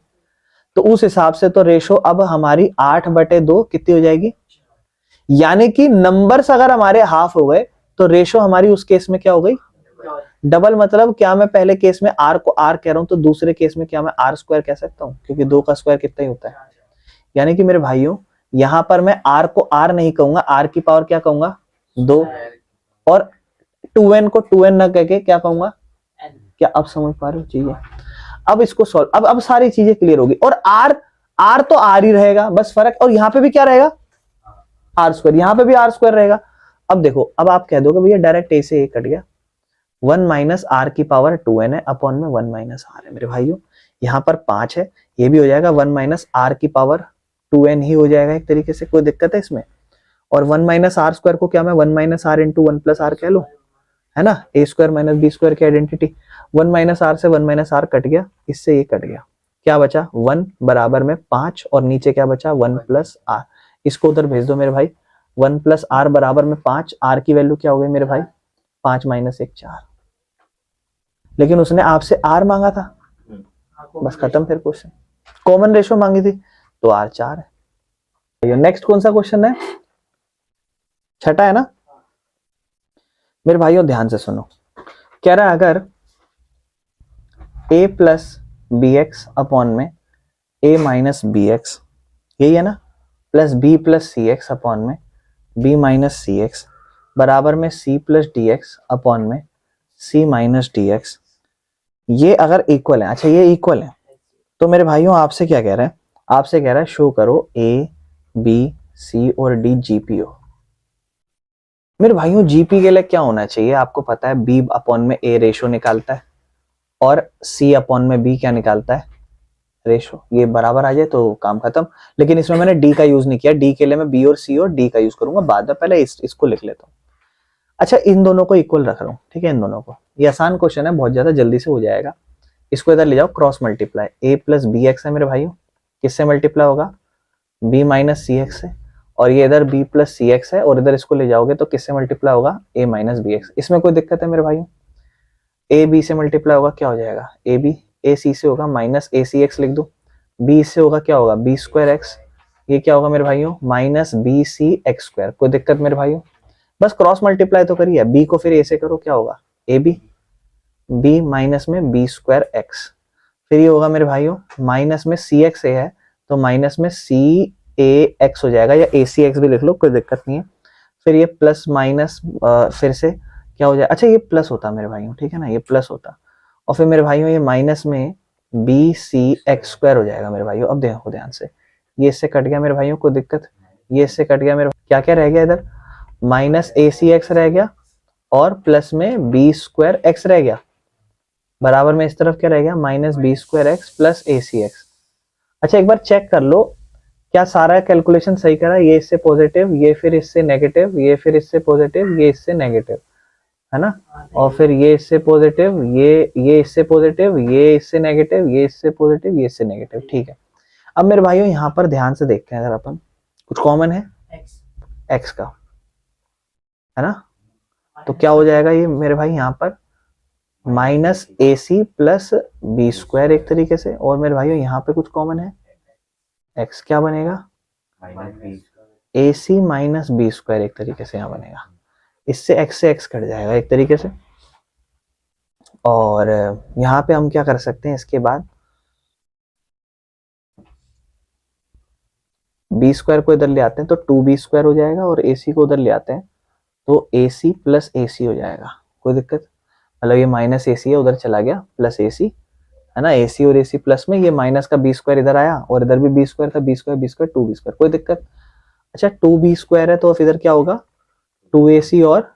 तो उस हिसाब से तो रेशो अब हमारी 8/2 कितनी हो जाएगी? यानी कि नंबर्स अगर हमारे हाफ हो गए तो रेशो हमारी उस केस में क्या हो गई? डबल। मतलब क्या मैं पहले केस में r को r कह रहा हूं तो दूसरे केस में क्या मैं r² कह सकता हूं, क्योंकि 2 का स्क्वायर कितना ही होता है। यानी कि मेरे भाइयों यहां पर मैं r को r नहीं कहूंगा, r की पावर क्या कहूंगा? 2, और 2n को 2n ना कह के क्या कहूंगा? क्या अब समझ पा रहे हो चीजें? अब इसको सॉल्व, अब सारी चीजें क्लियर होगी। और r तो r ही रहेगा, बस फर्क, और यहां पे भी क्या रहेगा? r², यहां पे भी r² रहेगा। अब देखो, अब आप कह दोगे भैया डायरेक्ट a से a कट गया, 1 माइनस r की पावर 2n है, अपॉन में 1 माइनस r है। मेरे भाइयों यहां पर 5 है, ये भी हो जाएगा 1 माइनस r की पावर 2n ही हो जाएगा एक तरीके से, कोई दिक्कत है इसमें? और 1 माइनस r² को क्या मैं 1 minus r into 1 plus r कह लूं, है ना? a² माइनस b² की आइडेंटिटी। 1 माइनस r से 1 माइनस r कट गया, इससे ये कट गया, क्या बचा? 1 बराबर में 5, और नीचे क्या बचा? 1 प्लस r। इसको उधर भेज दो मेरे भाई। 1 प्लस r बराबर में 5, r की वैल्यू क्या हो गई मेरे भाई? 5 माइनस 1 4। लेकिन उसने आपसे r मांगा था, बस खत्म फिर क्वेश्चन। कॉमन रेशो मांगी थी तो r 4 है। नेक्स्ट कौन सा क्वेश्चन है? छठा है ना? मेरे भाइयों ध्यान से सुनो, कह रहा है अगर a plus b x upon में a माइनस बी एक्स, यही है ना, plus b plus c x upon में b माइनस सी एक्स बराबर में c plus d x upon में c माइनस डी एक्स, ये अगर इक्वल है, अच्छा ये इक्वल है, तो मेरे भाइयों आपसे क्या कह रहा है? आपसे कह रहा है शो करो a b सी और डी जीपी हो। मेरे भाइयों जीपी के लिए क्या होना चाहिए, आपको पता है बी अपॉन में ए रेशो निकालता है और सी अपॉन में बी क्या निकालता है, रेशो। ये बराबर आ जाए तो काम खत्म। लेकिन इसमें मैंने डी का यूज नहीं किया, डी के लिए मैं बी और सी और डी का यूज करूंगा बाद में, पहले इसको लिख लेता हूँ। अच्छा इन दोनों को इक्वल रख रहा हूँ, ठीक है, इन दोनों को। ये आसान क्वेश्चन है, बहुत ज्यादा जल्दी से हो जाएगा। इसको इधर ले जाओ, क्रॉस मल्टीप्लाई, ए प्लस बी एक्स है मेरे भाइयों, किससे मल्टीप्लाई होगा, बी माइनस सी एक्स है, और ये इधर बी प्लस सी एक्स है, और इधर इसको ले जाओगे तो किससे मल्टीप्लाई होगा, ए माइनस बी एक्स। इसमें कोई दिक्कत है मेरे भाइयों, ए बी से मल्टीप्लाई होगा क्या हो जाएगा, ए बी, ए सी से होगा माइनस ए सी एक्स लिख दो, बी से होगा क्या होगा, बी स्क्वायर एक्स, ये क्या होगा मेरे भाइयों, minus b c x square. कोई दिक्कत मेरे भाइयों, बस क्रॉस मल्टीप्लाई तो करिए, बी को फिर ए से करो, क्या होगा, ए बी, बी माइनस में बी स्क्वायर एक्स, फिर ये होगा मेरे भाइयों माइनस में सी एक्स ए है तो माइनस में सी ए एक्स हो जाएगा, या ए सी एक्स भी लिख लो, कोई दिक्कत नहीं है। फिर ये प्लस माइनस फिर से क्या हो जाए, अच्छा ये प्लस होता मेरे भाइयों, ठीक है ना, ये प्लस होता, और फिर मेरे भाइयों ये माइनस में बी सी एक्स स्क्वायर हो जाएगा मेरे भाइयों। अब देखो ध्यान से, ये इससे कट गया मेरे भाइयों, कोई दिक्कत, ये इससे कट गया मेरे, क्या क्या रह गया इधर, माइनस ए सी एक्स रह गया और प्लस में बी स्क्वायर एक्स रह गया, बराबर में इस तरफ क्या रह गया, minus B square X plus A C X. अच्छा एक बार चेक कर लो क्या सारा कैलकुलेशन सही करा, ये इससे पॉजिटिव, ये फिर इससे नेगेटिव, ये फिर इससे पॉजिटिव, ये इससे नेगेटिव, है ना, और फिर ये इससे पॉजिटिव, ये इससे पॉजिटिव, ये इससे नेगेटिव, ये इससे पॉजिटिव, ये इससे नेगेटिव, ठीक है। अब मेरे भाइयों यहाँ पर ध्यान से देखते हैं, अगर अपन कुछ कॉमन है एक्स का, है ना, तो क्या हो जाएगा ये मेरे भाई यहाँ पर माइनस ए सी प्लस बी स्क्वायर एक तरीके से, और मेरे भाइयों यहाँ पे कुछ कॉमन है एक्स, क्या बनेगा, ए सी माइनस बी स्क्वायर एक तरीके से यहाँ बनेगा, इससे एक्स कट जाएगा एक तरीके से। और यहाँ पे हम क्या कर सकते हैं, इसके बाद बी स्क्वायर को इधर ले आते हैं तो 2b स्क्वायर हो जाएगा, और ए सी को उधर ले आते हैं तो ए सी प्लस ए सी हो जाएगा, कोई दिक्कत, मतलब ये माइनस ए सी है उधर चला गया प्लस ए सी, है ना, ए सी और ए सी प्लस में ये माइनस का बी स्क्वायर इधर आया, और इधर भी बी स्क्वायर था, बी स्क्वायर 2b स्क्वायर, कोई दिक्कत। अच्छा 2b स्क्वायर है तो इधर क्या होगा, 2ac और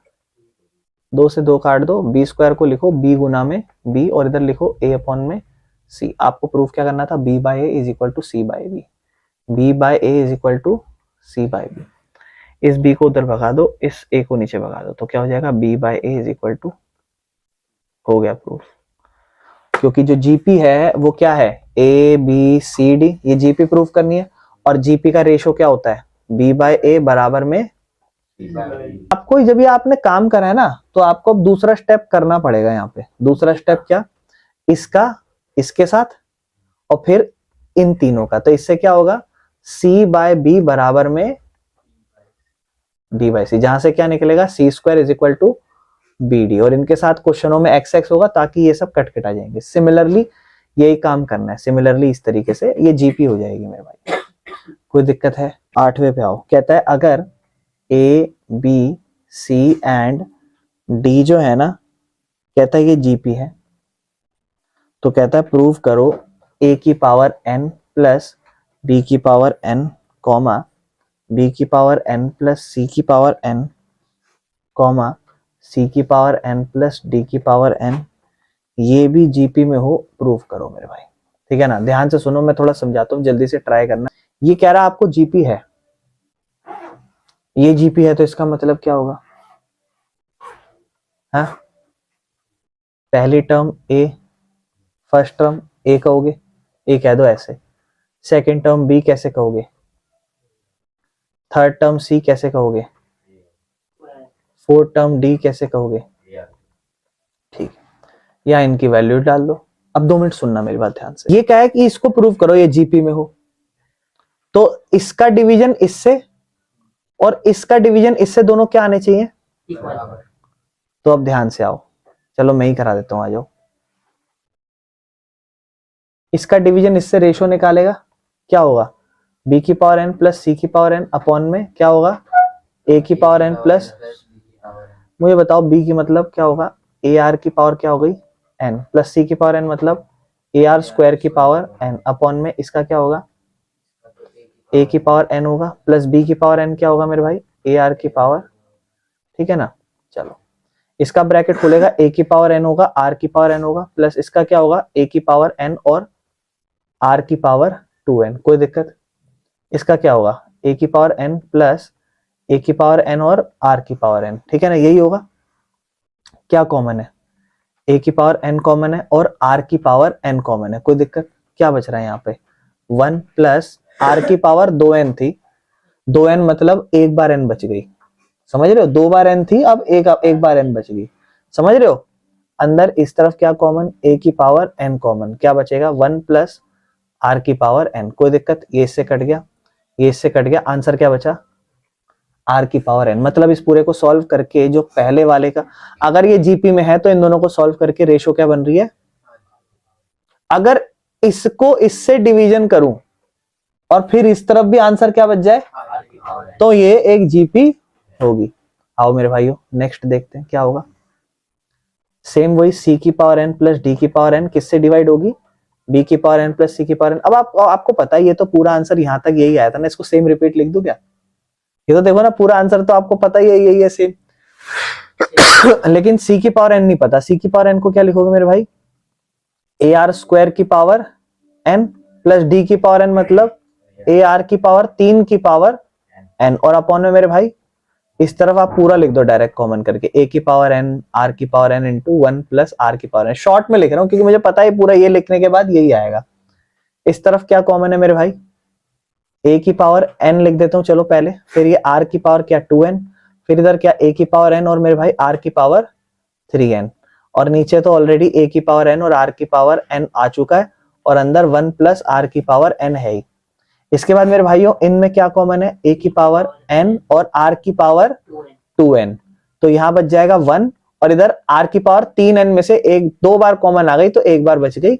2 से 2 काट दो, बी स्क्वायर को लिखो b गुना में b, और इधर लिखो a अपॉन में c। आपको प्रूफ क्या करना था, b by a is equal to c by b, b by a is equal to c by b। इस b को उधर भगा दो, इस a को नीचे भगा दो, तो क्या हो जाएगा, b by a is equal to, हो गया प्रूफ। क्योंकि जो जीपी है वो क्या है, ए बी सी डी, ये जीपी प्रूफ करनी है, और जीपी का रेशो क्या होता है, बी बाय ए बराबर में, आपको जब ये आपने काम करा है ना तो आपको अब दूसरा स्टेप करना पड़ेगा। यहाँ पे दूसरा स्टेप क्या, इसका इसके साथ और फिर इन तीनों का, तो इससे क्या होगा, सी बाय बी बराबर में डी बाय सी, जहां से क्या निकलेगा, C square is equal to B D, और इनके साथ क्वेश्चनों में एक्स एक्स होगा ताकि ये सब कट कटा जाएंगे। सिमिलरली यही काम करना है, सिमिलरली इस तरीके से ये जीपी हो जाएगी मेरे भाई, कोई दिक्कत है। 8वें पे आओ, कहता है अगर A B C and D जो है ना, कहता है ये जीपी है, तो कहता है प्रूव करो ए की पावर एन प्लस बी की पावर एन कॉमा बी की पावर एन प्लस सी की पावर एन कॉमा सी की पावर एन प्लस डी की पावर एन, ये भी जीपी में हो, प्रूव करो मेरे भाई, ठीक है ना। ध्यान से सुनो, मैं थोड़ा समझाता हूँ, जल्दी से ट्राई करना। ये कह रहा है आपको जीपी है, ये जीपी है, तो इसका मतलब क्या होगा, हाँ, पहली टर्म ए, फर्स्ट टर्म ए कहोगे, ए कह दो ऐसे, सेकंड टर्म बी कैसे कहोगे, थर्ड टर्म सी कैसे कहोगे, फोर्थ टर्म डी कैसे कहोगे, ठीक है, या इनकी वैल्यू डाल दो। अब 2 मिनट सुनना मेरी बात ध्यान से, ये क्या है कि इसको प्रूव करो ये जीपी में हो, तो इसका डिवीजन इससे और इसका डिवीजन इससे दोनों क्या आने चाहिए, तो अब ध्यान से आओ, चलो मैं ही करा देता हूं, आ जाओ। इसका डिवीजन इससे रेशो निकालेगा, क्या होगा, बी की पावर एन प्लस सी की पावर एन अपॉन में क्या होगा, ए की पावर एन प्लस, मुझे बताओ बी की मतलब क्या होगा, ए आर की पावर क्या हो गई एन, प्लस सी की पावर एन मतलब ए आर स्क्वायर की पावर एन अपॉन में इसका क्या होगा, ए की पावर एन होगा प्लस बी की पावर एन क्या होगा मेरे भाई, ए आर की पावर, ठीक है ना। चलो इसका ब्रैकेट खुलेगा, ए की पावर एन होगा, आर की पावर एन होगा, प्लस इसका क्या होगा, ए की पावर एन और आर की पावर 2n, कोई दिक्कत। इसका क्या होगा, ए की पावर एन प्लस ए की पावर एन और आर की पावर एन, ठीक है ना, यही होगा। क्या कॉमन है, ए की पावर एन कॉमन है और आर की पावर एन कॉमन है, कोई दिक्कत। क्या बच रहा है यहाँ पे, 1 प्लस आर की पावर 2n थी, 2n मतलब एक बार n बच गई, समझ रहे हो, 2 बार n थी, अब एक बार n बच गई, समझ रहे हो। अंदर इस तरफ क्या कॉमन, a की पावर n कॉमन, क्या बचेगा 1 प्लस r की पावर n, कोई दिक्कत, ये इससे कट गया, ये इससे कट गया, आंसर क्या बचा r की पावर n। मतलब इस पूरे को सॉल्व करके जो पहले वाले का, अगर ये जीपी में है तो इन दोनों को सॉल्व करके रेशो क्या बन रही है, अगर इसको इससे डिवीजन करूं और फिर इस तरफ भी आंसर क्या बच जाए, तो ये एक जीपी होगी। आओ मेरे भाइयों नेक्स्ट देखते हैं क्या होगा। सेम वही c की पावर n प्लस d की पावर n किससे डिवाइड होगी, b की पावर n प्लस c की पावर n। अब आपको पता है ये तो पूरा आंसर यहां तक यही आया था ना, इसको सेम रिपीट लिख दूं क्या, ये तो देखो ना पूरा आंसर तो आपको पता ही है, यही है सेम। लेकिन c की पावर n नहीं पता, c की पावर n को क्या लिखोगे मेरे भाई, ए आर स्क्वायर की पावर n प्लस d की पावर n, मतलब ए आर की पावर 3 की पावर n, और अपॉन में मेरे भाई इस तरफ आप पूरा लिख दो डायरेक्ट कॉमन करके, a की पावर n r की power n into 1 plus r की पावर n। शॉर्ट में लिख रहा हूं क्योंकि मुझे पता है पूरा ये लिखने के बाद यही आएगा। इस तरफ क्या कॉमन है मेरे भाई, a की पावर n लिख देता हूं चलो पहले, फिर ये r की पावर क्या 2n, फिर इधर क्या a की पावर n और मेरे भाई r की पावर 3n, और नीचे तो ऑलरेडी a की पावर n और r की पावर n आ चुका है, और अंदर 1 प्लस r की पावर n है ही। इसके बाद मेरे भाइयों इनमें क्या कॉमन है, a की पावर n और r की पावर 2n, तो यहां बच जाएगा 1, और इधर r की पावर 3n में से एक 2 बार कॉमन आ गई तो एक बार बच गई,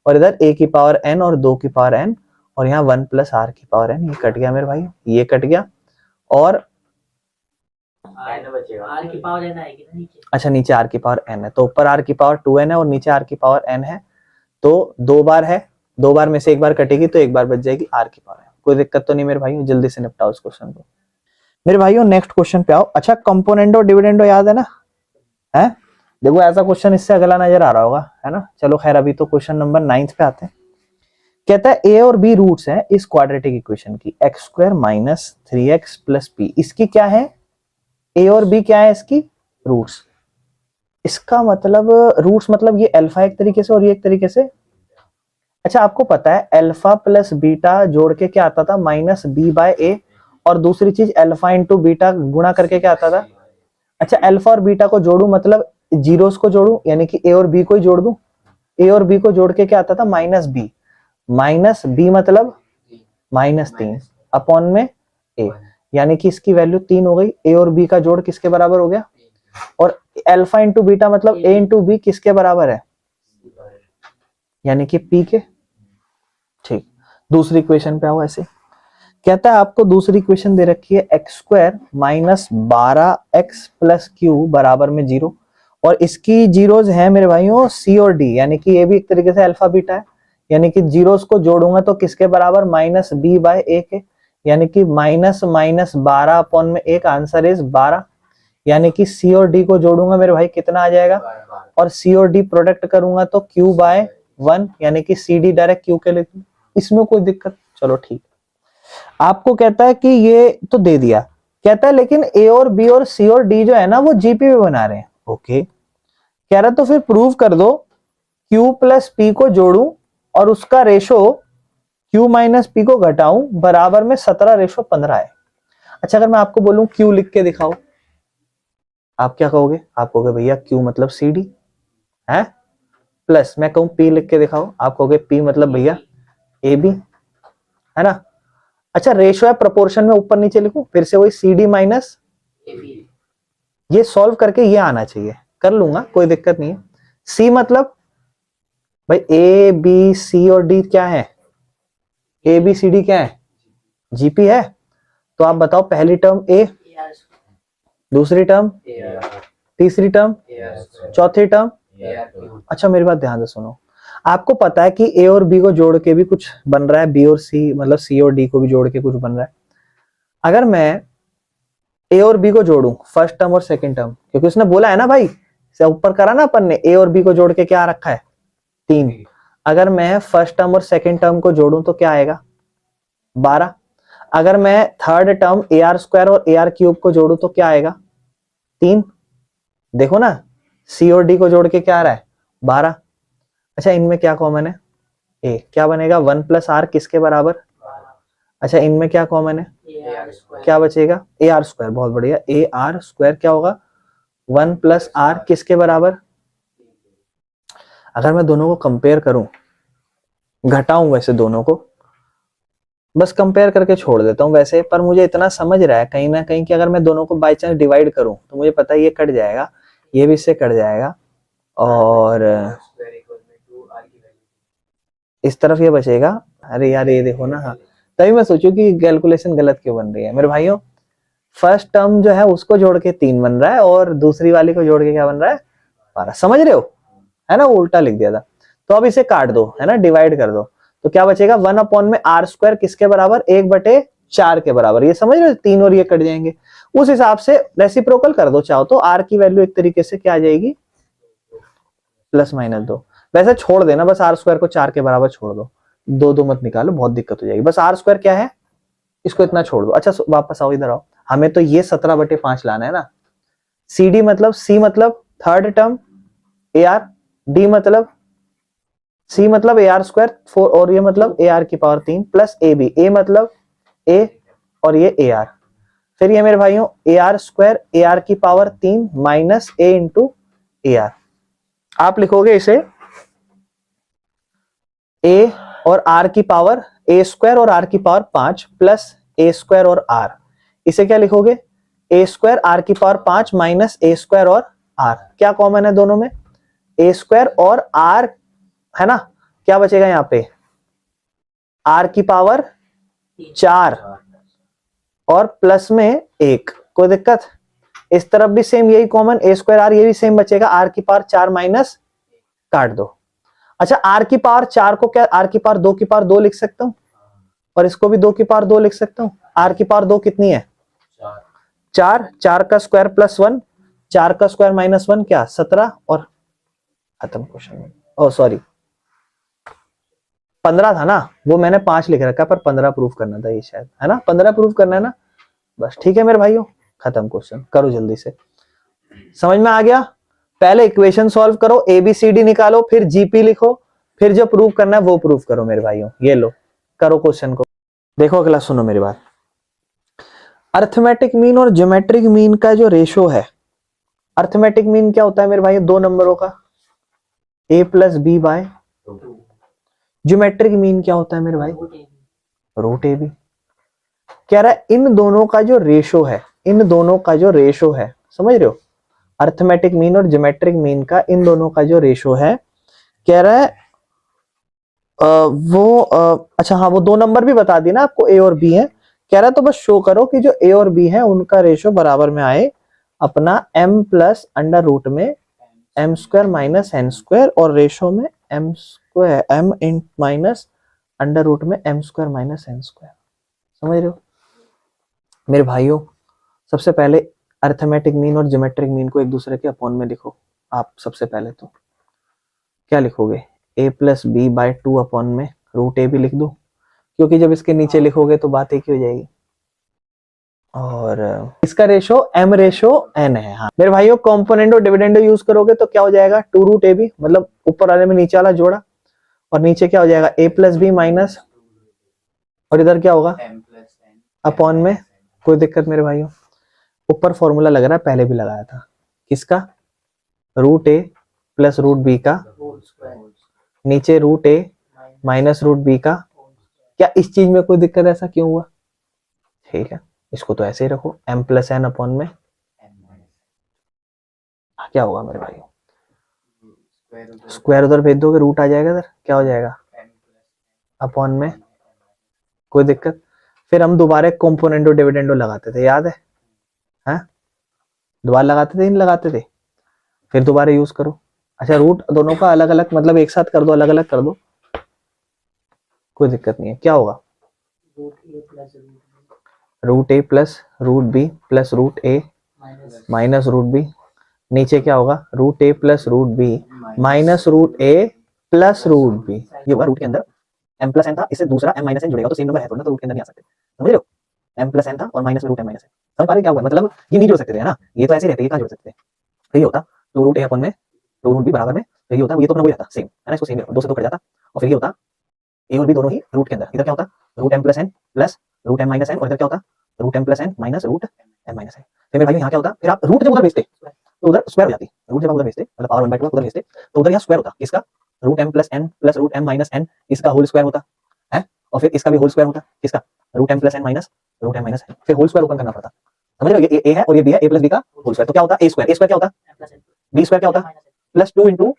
और इधर a की पावर n और 2 की पावर n, और यहाँ 1 प्लस r की पावर n, ये कट गया मेरे भाई, ये कट गया, और r की पावर n आएगी ना नीचे, अच्छा नीचे r की पावर n है, तो ऊपर r की पावर 2n है और नीचे r की पावर n है, तो 2 बार है, 2 बार में से एक बार कटेगी तो एक बार बच जाएगी r की पावर n। कोई दिक्कत तो नहीं मेरे भाइयों, जल्दी से निपटाओ इस क्वेश्चन को। मेरे भाइयों नेक्स्ट क्वेश्चन पे आओ। अच्छा कंपोनेंडो डिविडेंडो याद है ना, है, देखो ऐसा क्वेश्चन इससे अगला नजर आ रहा होगा, है ना। चलो खैर अभी तो क्वेश्चन नंबर 9 पे आते हैं। कहता है a और b रूट्स हैं इस क्वाड्रेटिक इक्वेशन की, x square minus 3x plus p, इसकी क्या है, a और b क्या है इसकी रूट्स। इसका मतलब रूट्स मतलब ये अल्फा एक तरीके से और ये एक तरीके से। अच्छा आपको पता है अल्फा प्लस बीटा जोड़ के क्या आता था, माइनस b बाय ए, और दूसरी चीज अल्फा इंटू बीटा गुणा करके क्या आता था। अच्छा अल्फा और बीटा को जोड़ू मतलब जीरोस को जोड़ू, यानी कि ए और बी को ही जोड़ दूं, ए और बी को जोड़ के क्या आता था माइनस बी मतलब -3 अपॉन में ए, यानी कि इसकी वैल्यू 3 हो गई। ए और बी का जोड़ किसके बराबर हो गया, और अल्फा इंटू बीटा मतलब ए इंटू बी किसके बराबर है, यानी कि पी के। ठीक, दूसरी इक्वेशन पे आओ। ऐसे कहता है आपको दूसरी इक्वेशन दे रखी है x square minus 12x plus Q बराबर में 0, और इसकी जीरोज है मेरे भाइयों सी और डी, यानी कि ये भी एक तरीके से अल्फा बीटा है, यानी कि जीरोस को जोड़ूंगा तो किसके बराबर, माइनस बी बाय ए के, यानी कि माइनस 12 अपॉन में एक, आंसर इज 12, यानी कि सी और डी को जोड़ूंगा मेरे भाई कितना आ जाएगा, और सी और डी प्रोडक्ट करूंगा तो क्यू बाय 1, यानी कि सी डी डायरेक्ट क्यू के लिए, इसमें कोई दिक्कत। चलो ठीक, आपको कहता है कि ये तो दे दिया, कहता है लेकिन ए और बी और सी और डी जो है ना वो जीपी में बना रहे हैं। ओके, कह रहा तो फिर प्रूव कर दो क्यू प्लस पी को जोड़ूं और उसका रेशो क्यू माइनस पी को घटाऊं बराबर में 17:15 है। अच्छा अगर मैं आपको बोलूं क्यू लिख के दिखाओ, आप क्या कहोगे, आप कहोगे भैया क्यू मतलब सी डी है, प्लस मैं कहूं पी लिख के दिखाओ, आप कहोगे पी मतलब भैया ए बी, है ना। अच्छा रेशो है प्रोपोर्शन में ऊपर नीचे लिखूं, फिर से वही सी डी माइनस, ये सॉल्व करके ये आना चाहिए, कर लूंगा कोई दिक्कत नहीं है। सी मतलब भाई ए बी सी और डी क्या है, ए बी सी डी क्या है, जीपी है, तो आप बताओ पहली टर्म ए, दूसरी टर्म, तीसरी टर्म, चौथी टर्म। अच्छा मेरी बात ध्यान से सुनो, आपको पता है कि ए और बी को जोड़ के भी कुछ बन रहा है, बी और सी मतलब सी और डी को भी जोड़ के कुछ बन रहा है। अगर मैं ए और बी को जोड़ूं फर्स्ट टर्म और सेकंड टर्म, क्योंकि उसने बोला है ना भाई, से ऊपर करा ना अपन ने, ए और बी को जोड़ के क्या रखा है 3। अगर मैं फर्स्ट टर्म और सेकंड टर्म को जोड़ूं तो क्या आएगा 12। अगर मैं थर्ड टर्म ए आर स्क्वायर और ए आर क्यूब को जोड़ूं तो क्या आएगा 3। देखो ना सी और डी को जोड़ के क्या आ रहा है 12। अच्छा इनमें क्या कॉमन है ए, क्या बनेगा 1 प्लस आर किसके बराबर। अच्छा इनमें क्या कॉमन है क्या बचेगा ए आर स्क्वायर। बहुत बढ़िया, ए आर स्क्वायर क्या होगा 1 प्लस आर किसके बराबर। अगर मैं दोनों को कंपेयर करूं, घटाऊं वैसे दोनों को, बस कंपेयर करके छोड़ देता हूं वैसे, पर मुझे इतना समझ रहा है कहीं ना कहीं कि अगर मैं दोनों को बाई चांस डिवाइड करूं तो मुझे पता है ये कट जाएगा, ये भी इससे कट जाएगा, और इस तरफ ये बचेगा। अरे यार ये देखो ना, हाँ तभी मैं सोचूं कि कैलकुलेशन गलत क्यों बन रही है मेरे भाइयों। फर्स्ट टर्म जो है उसको जोड़ के 3 बन रहा है और दूसरी वाली को जोड़ के क्या बन रहा है 12। समझ रहे हो, है ना, उल्टा लिख दिया था। तो अब इसे काट दो, है ना, डिवाइड कर दो, तो क्या बचेगा 1 अपॉन में आर स्क्वायर किसके बराबर 1/4 के बराबर। ये समझ रहे हो, 3 और ये कट जाएंगे, उस हिसाब से रेसिप्रोकल कर दो चाहो तो आर की वैल्यू एक तरीके से क्या आ जाएगी +-2। वैसे छोड़ देना, बस आर स्क्वायर को 4 के बराबर छोड़ दो, 2 मत निकालो, बहुत दिक्कत हो जाएगी। बस आर स्क्वायर क्या है इसको इतना छोड़ दो। अच्छा वापस आओ, इधर आओ, हमें तो ये 17/5 लाना है ना। सी डी मतलब सी मतलब third term A R, D मतलब सी मतलब ए आर स्क्वायर 4 और ये मतलब ए आर की पावर 3 प्लस ए बी, ए मतलब ए और ये ए आर। फिर ये मेरे भाइयों A R square A R की power 3 minus A into A R. आप लिखोगे इसे ए और आर की पावर ए स्क्वायर और आर की पावर 5 प्लस ए स्क्वायर और आर। इसे क्या लिखोगे ए स्क्वायर आर की पावर 5 माइनस ए स्क्वायर और आर। क्या कॉमन है दोनों में ए स्क्वायर और आर, है ना। क्या बचेगा यहाँ पे आर की पावर 4 और प्लस में 1, कोई दिक्कत। इस तरफ भी सेम यही कॉमन ए स्क्वायर आर, ये भी सेम बचेगा आर की पावर 4 माइनस, काट दो। अच्छा आर की पावर 4 को क्या आर की पावर 2 की पावर 2 लिख सकता हूं, और इसको भी 2 की पावर 2 लिख सकता हूं। आर की पावर 2 कितनी है 4, 4 का स्क्वायर प्लस 1, 4 का स्क्वायर माइनस 1 क्या 17, और खत्म क्वेश्चन। ओ सॉरी 15 था ना, वो मैंने 5 लिख रखा, पर 15 प्रूफ करना था ये शायद, है ना, 15 प्रूफ करना है ना। बस ठीक है मेरे भाइयों, खत्म क्वेश्चन, करो जल्दी से। समझ में आ गया। पहले इक्वेशन सॉल्व करो, एबीसीडी निकालो, फिर जीपी लिखो, फिर जो प्रूव करना है वो प्रूव करो मेरे भाइयों। ये लो करो क्वेश्चन को। देखो अगला सुनो मेरी बात। अर्थमेटिक मीन और ज्योमेट्रिक मीन का जो रेशो है, अर्थमेटिक मीन क्या होता है मेरे भाइयों, 2 नंबरों का a plus B by. Geometric mean क्या होता है मेरे भाई रूट ए बी। कह रहा है इन दोनों का जो रेशो है, इन दोनों का जो रेशो है, समझ रहे हो, अर्थमेटिक मीन और ज्योमेट्रिक मीन का इन दोनों का जो रेशो है, कह रहा है अच्छा हाँ वो 2 नंबर भी बता दी ना आपको ए और बी है। कह रहा है तो बस शो करो कि जो ए और बी है उनका रेशो बराबर में आए अपना m प्लस अंडर रूट में m square minus n square, और रेशो में m स्क्वायर m इन माइनस अंडर रूट में m square minus n square. समझ रहे हो मेरे भाइयों। सबसे पहले अर्थमेटिक मीन और ज्योमेट्रिक मीन को एक दूसरे के अपॉन में लिखो। आप सबसे पहले तो क्या लिखोगे a plus B by 2 upon में रूट ए भी लिख दो, क्योंकि जब इसके नीचे लिखोगे तो बात एक ही हो जाएगी। और इसका रेशो m रेशो n है। हाँ मेरे भाइयों कॉम्पोनेंडो डिविडेंडो यूज करोगे तो क्या हो जाएगा 2 रूट ए बी, मतलब ऊपर वाले में नीचे वाला जोड़ा, और नीचे क्या हो जाएगा a प्लस बी माइनस, और इधर क्या होगा अपॉन में। कोई दिक्कत मेरे भाइयों। ऊपर फॉर्मूला लग रहा है, पहले भी लगाया था, किसका root A plus root B का, नीचे root A minus root B का। क्या इस चीज में कोई दिक्कत, ऐसा क्यों हुआ, ठीक है इसको तो ऐसे ही रखो m प्लस एन अपॉन में क्या होगा मेरे भाई, स्क्वायर उधर भेज दोगे रूट आ जाएगा, इधर क्या हो जाएगा अपॉन में। कोई दिक्कत। फिर हम दोबारा कॉम्पोनेंडो डिविडेंडो लगाते थे, याद है, हैं दोबारा लगाते थे, इन लगाते थे, फिर दोबारा यूज करो। अच्छा रूट दोनों का अलग अलग मतलब एक साथ कर दो, अलग अलग कर दो, कोई दिक्कत नहीं है। क्या होगा? Root A plus root B plus root A minus root B, नीचे क्या होगा? Root A plus root B minus root A plus root B. ये होगा रूट के अंदर m प्लस n था, इससे दूसरा m माइनस n जुड़ेगा तो सेम नंबर है थोड़ा, तो रूट के अंदर नहीं आ सकते, समझ रहे हो? m प्लस n था और माइनस में रूट m माइनस n, समझ पा रहे क्या हुआ? मतलब ये नहीं जुड़ सकते थे, है ना? ये तो ऐसे रहते, ये कहाँ जुड़ सकते थे? तो ये होता टू रूट ए अपन में टू रूट बी बराबर में, तो ये होता, ये तो अपना वही रहता सेम, है ना? इसको सेम दो से दो कट जाता, और फिर ये होता ए और बी दोनों ही रूट के अंदर, इधर क्या होता? Root m plus n plus root m minus n, और इधर क्या होता? Root m plus n minus root m minus n। फिर मेरे भाई यहाँ क्या होता? फिर आप रूट जब उधर भेजते तो उधर स्क्वायर हो जाती, रूट जब आप उधर भेजते मतलब पावर 1/2 उधर भेजते तो उधर यहाँ स्क्वायर होता, किसका? Root m plus n plus root m minus n, इसका होल स्क्वायर होता है, और फिर इसका भी होल स्क्वायर होता, किसका? Root m plus n minus root m minus n, फिर होल स्क्वायर ओपन करना पड़ता, समझ रहे हो? ये a है और ये b है, a प्लस b का होल स्क्वायर, तो क्या होता? a स्क्वायर क्या होता? b स्क्वायर क्या होता? प्लस 2 इंटू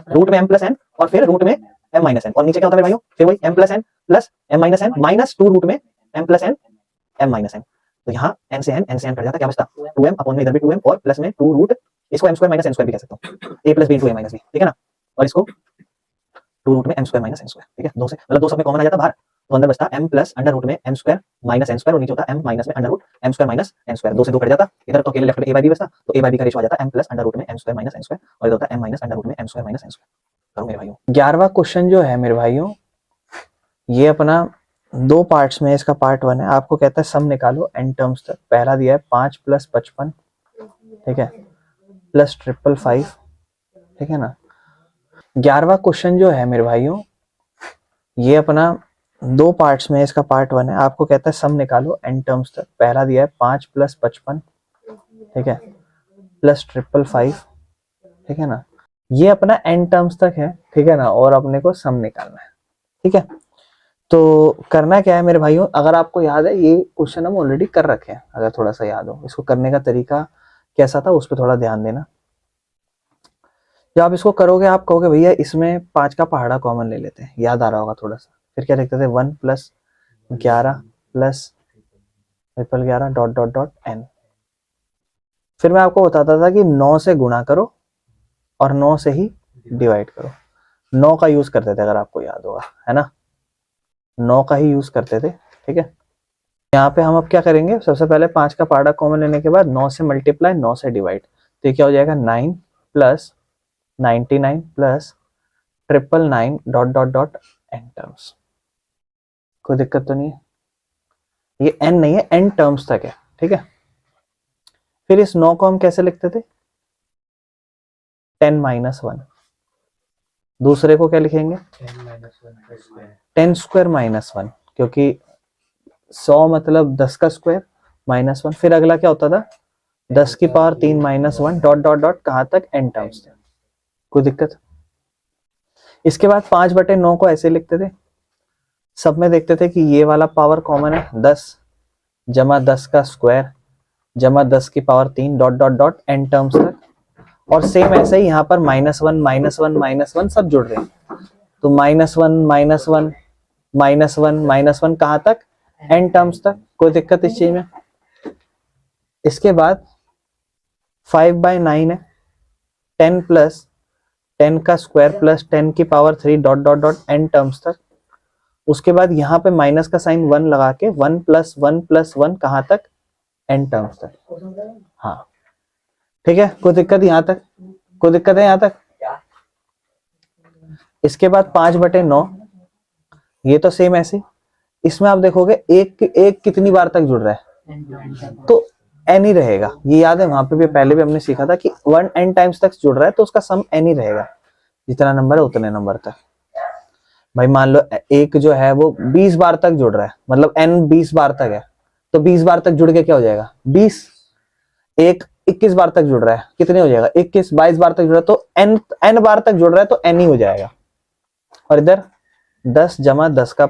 रूट में m प्लस n और फिर रूट में m माइनस n, और नीचे क्या होता है मेरे भाइयों? फिर वही m plus n plus m minus n minus 2 root में m plus n m minus n। तो यहाँ n से n कट जाता, क्या बचता? 2m अपॉन में इधर भी 2m और प्लस में 2 रूट, इसको m square minus n square भी कह सकता हूँ, a plus b into a minus b, ठीक है ना? और इसको 2 रूट में m square minus n square, ठीक है? दो से मतलब दो सब में कॉमन आ जाता बाहर, तो अंदर बचता m प्लस अंडर रूट में m square minus n square, और नीचे होता m माइनस में under root m square minus n square, दो से दो कट जाता, इधर तो अकेले लेफ्ट में a बाई b बचता, तो a बाई b का रेशियो आ जाता m प्लस अंडर रूट में m square minus n square, और इधर होता m माइनस अंडर रूट में m square minus n square. करो मेरे भाइयों 11वां क्वेश्चन जो है मेरे भाइयों, ये अपना दो पार्ट्स में, इसका पार्ट 1 है, आपको कहता है सम निकालो n टर्म्स तक। पहला दिया है 5 प्लस 55, ठीक है, प्लस 555, ठीक है ना? 11वां क्वेश्चन जो है मेरे भाइयों, ये अपना दो पार्ट्स में, इसका पार्ट 1 है, आपको कहता है सम निकालो n टर्म्स तक। पहला दिया है 5 प्लस 55, ठीक है, प्लस 555, ठीक है ना? ये अपना n टर्म्स तक है, ठीक है ना? और अपने को सम निकालना है, ठीक है? तो करना क्या है मेरे भाइयों, अगर आपको याद है ये क्वेश्चन हम ऑलरेडी कर रखे हैं, अगर थोड़ा सा याद हो, इसको करने का तरीका कैसा था उस पर थोड़ा ध्यान देना। जब आप इसको करोगे आप कहोगे भैया इसमें 5 का पहाड़ा कॉमन ले लेते हैं, याद आ रहा होगा थोड़ा सा। फिर क्या लिखते थे? 1 plus 11 plus 11 dot dot dot n। फिर मैं आपको बताता था कि 9 से गुणा करो और 9 से ही डिवाइड करो, 9 का यूज करते थे अगर आपको याद होगा, है ना? 9 का ही यूज करते थे, ठीक है? यहाँ पे हम अब क्या करेंगे, सबसे पहले 5 का पहाड़ा कॉमन लेने के बाद 9 से मल्टीप्लाई, 9 से डिवाइड, तो क्या हो जाएगा? 9 plus 99 plus 999 dot dot dot n terms. कोई दिक्कत तो नहीं है? ये n नहीं है, n टर्म्स तक है, ठीक है? फिर इस 9 को हम कैसे लिखते थे? 10 माइनस 1। दूसरे को क्या लिखेंगे? 10 स्क्वायर माइनस 1, क्योंकि 100 मतलब 10 का स्क्वायर माइनस 1। फिर अगला क्या होता था? 10 की power 3 minus 1 dot dot dot, कहां तक? n टर्म्स तक। कोई दिक्कत? इसके बाद 5/9 को ऐसे लिखते थे, सब में देखते थे कि ये वाला पावर कॉमन है, 10 जमा 10 का स्क्वायर जमा 10 की power 3 dot dot dot n terms तक। और सेम ऐसे ही यहाँ पर minus one minus one minus one सब जुड़ रहे हैं, तो minus one minus one minus one minus one कहाँ तक? n टर्म्स तक। कोई दिक्कत इस चीज में? इसके बाद 5/9 है, 10 प्लस 10 का स्क्वायर प्लस 10 की power 3 dot dot dot n terms तक। उसके बाद यहाँ पे माइनस का साइन 1 लगा के 1 प्लस 1 प्लस 1 कहाँ तक? n टर्म्स तक। हाँ ठीक है, कोई दिक्कत यहाँ तक? कोई दिक्कत है यहाँ तक? इसके बाद 5/9, ये तो सेम ऐसे, इसमें आप देखोगे एक कितनी बार तक जुड़ रहा है? तो n ही रहेगा। ये याद है, वहां पे भी पहले भी हमने सीखा था कि 1 n टाइम्स तक जुड़ रहा है तो उसका सम n ही रहेगा, जितना नंबर है उतने नंबर तक। भाई मान लो एक जो है वो 20 बार तक जुड़ रहा है, मतलब n 20 बार तक है, तो 20 बार तक जुड़ के क्या हो जाएगा? 20। एक 21 बार तक जुड़ रहा है, कितने हो जाएगा? 21। 22 बार तक जुड़ रहा है तो n बार तक जुड़ रहा है तो n ही हो जाएगा। और इधर 10 जमा 10 का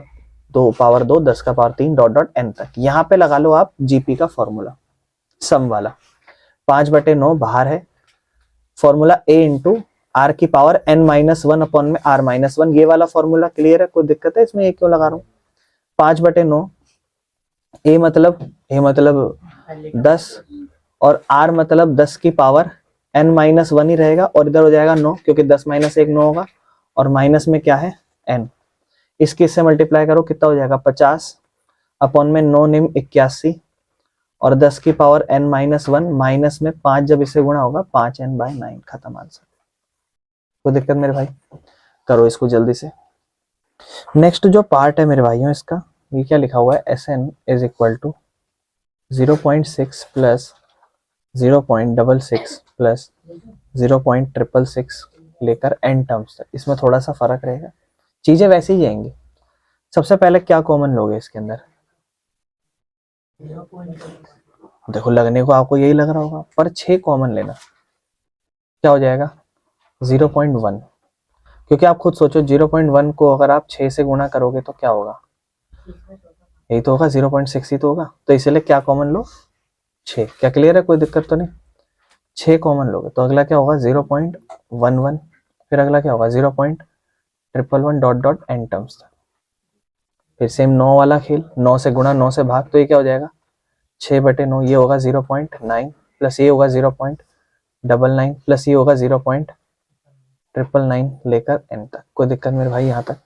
2 पावर 2 10 का पावर 3 डॉट डॉट n तक। यहां पे लगा लो आप जीपी का फॉर्मूला, सम वाला। 5/9 बाहर है, फॉर्मूला a इंटू आर की पावर n माइनस 1 अपॉन में r माइनस 1, ये वाला फॉर्मूला क्लियर है? कोई दिक्कत है इसमें? ये क्यों लगा रहा हूं? 5/9 a मतलब 10 और r मतलब 10 की पावर n माइनस 1 ही रहेगा और इधर हो जाएगा 9 क्योंकि 10 माइनस 1 9 होगा और माइनस में क्या है n। इसके इससे मल्टीप्लाई करो कितना हो जाएगा 50 अपॉन में 9 निम 81 और 10 की पावर n माइनस 1 माइनस में 5 जब इसे गुणा होगा 5n/9 खत्म आंसर। कोई दिक्कत मेरे भाई? करो इसको जल्दी से। नेक्स्ट जो पार्ट है मेरे भाइयों इसका ये क्या लिखा हुआ है Sn is equal to 0.6 plus 0.66 plus 0.666 लेकर n टर्म्स तक। इसमें थोड़ा सा फर्क रहेगा, चीजें वैसे ही जाएंगी। सबसे पहले क्या कॉमन लोगे इसके अंदर? 0.6 देखो लगने को आपको यही लग रहा होगा पर 6 कॉमन लेना, क्या हो जाएगा 0.1। क्योंकि आप खुद सोचो 0.1 को अगर आप 6 से गुणा करोगे तो क्या होगा, यही तो होगा 0.6 ही तो होगा। तो इसलिए क्या कॉमन लो 6। क्या क्लियर है? कोई दिक्कत तो नहीं? 6 कॉमन लोगे तो अगला क्या होगा 0.11, फिर अगला क्या होगा 0.111 डॉट डॉट n टर्म्स तक। फिर सेम 9 वाला खेल, 9 से गुणा 9 से भाग, तो ये क्या हो जाएगा 6/9। ये होगा 0.9 प्लस ये होगा 0.99 प्लस ये होगा 0.999 लेकर n तक। कोई दिक्कत मेरे भाई यहाँ तक?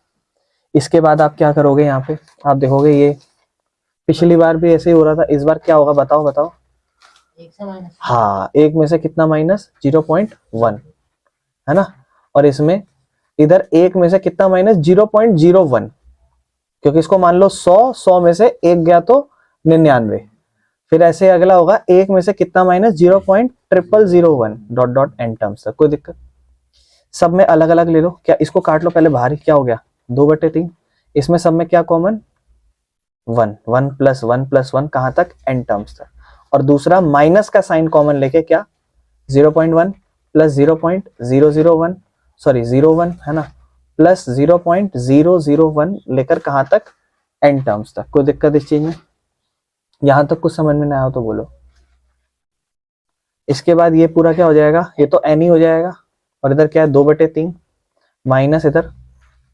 इसके बाद आप क्या करोगे, यहाँ पे आप देखोगे ये पिछली बार भी ऐसे ही हो रहा था, इस बार क्या होगा बताओ बताओ? 1 से माइनस हाँ, एक में से कितना माइनस 0.1 है ना, और इसमें इधर एक में से कितना माइनस 0.01, क्योंकि इसको मान लो 100 में से एक गया तो 99। फिर ऐसे अगला होगा एक में से कितना minus 0.0001 dot dot n terms तक। कोई दिक्कत? सब में अलग अलग ले लो। क्या इसको काट लो पहले, बाहर ही क्या हो गया 2/3। इसमें सब में क्या कॉमन 1 1 प्लस 1 प्लस 1 कहां तक n टर्म्स तक। और दूसरा माइनस का साइन कॉमन लेके क्या 0.1 प्लस 0.001 सॉरी 01 है ना प्लस 0.001 लेकर कहां तक n टर्म्स तक। कोई दिक्कत इस चीज में? यहां तक कुछ समझ में ना आया तो बोलो। इसके बाद ये पूरा क्या हो जाएगा, ये तो n ही हो जाएगा और इधर क्या है 2/3 माइनस इधर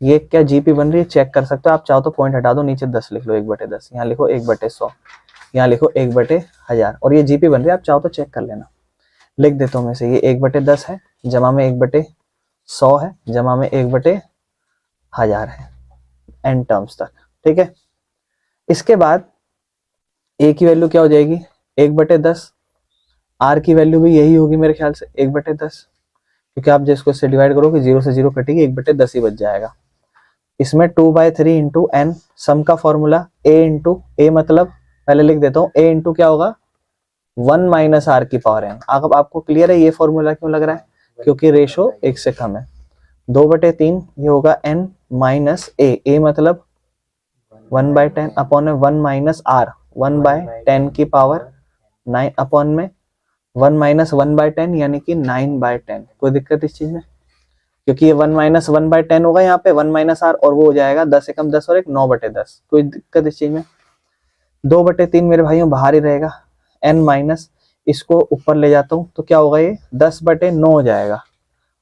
ये क्या जीपी बन रही है चेक कर सकते हो आप, चाहो तो पॉइंट हटा दो, नीचे 10 लिख लो 1/10, यहाँ लिखो 1/100, यहाँ लिखो 1/1000 और ये जीपी बन रही है, आप चाहो तो चेक कर लेना। लिख देता हूँ मैं से, ये 1/10 है जमा में 1/100 है जमा में 1/1000 है n टर्म्स तक। ठीक है, इसके बाद a की वैल्यू क्या हो जाएगी 1/10, r की वैल्यू भी यही होगी मेरे ख्याल से 1/10, क्योंकि आप जिसको इससे डिवाइड करोगे 0 से 0 कटेगी 1/10 ही बच जाएगा। इसमें 2/3 इंटू n, सम का फॉर्मूला a इंटू a, मतलब पहले लिख देता हूँ a इंटू क्या होगा 1 माइनस r की पावर n। अब आपको क्लियर है ये फॉर्मूला क्यों लग रहा है, क्योंकि रेशो 1 से कम है। 2/3 ये होगा n माइनस a मतलब 1/10 अपॉन में 1 माइनस r 1/10 की पावर 9 अपॉन में 1 माइनस 1/10 यानी कि 9/10। कोई दिक्कत इस चीज में? क्योंकि ये 1 माइनस 1/10 होगा यहाँ पे 1 माइनस r और वो हो जाएगा 10 एकम 10 और एक 9/10। कोई दिक्कत इस चीज में? 2/3 मेरे भाइयों बाहर ही रहेगा, n माइनस इसको ऊपर ले जाता हूँ तो क्या होगा ये 10/9 हो जाएगा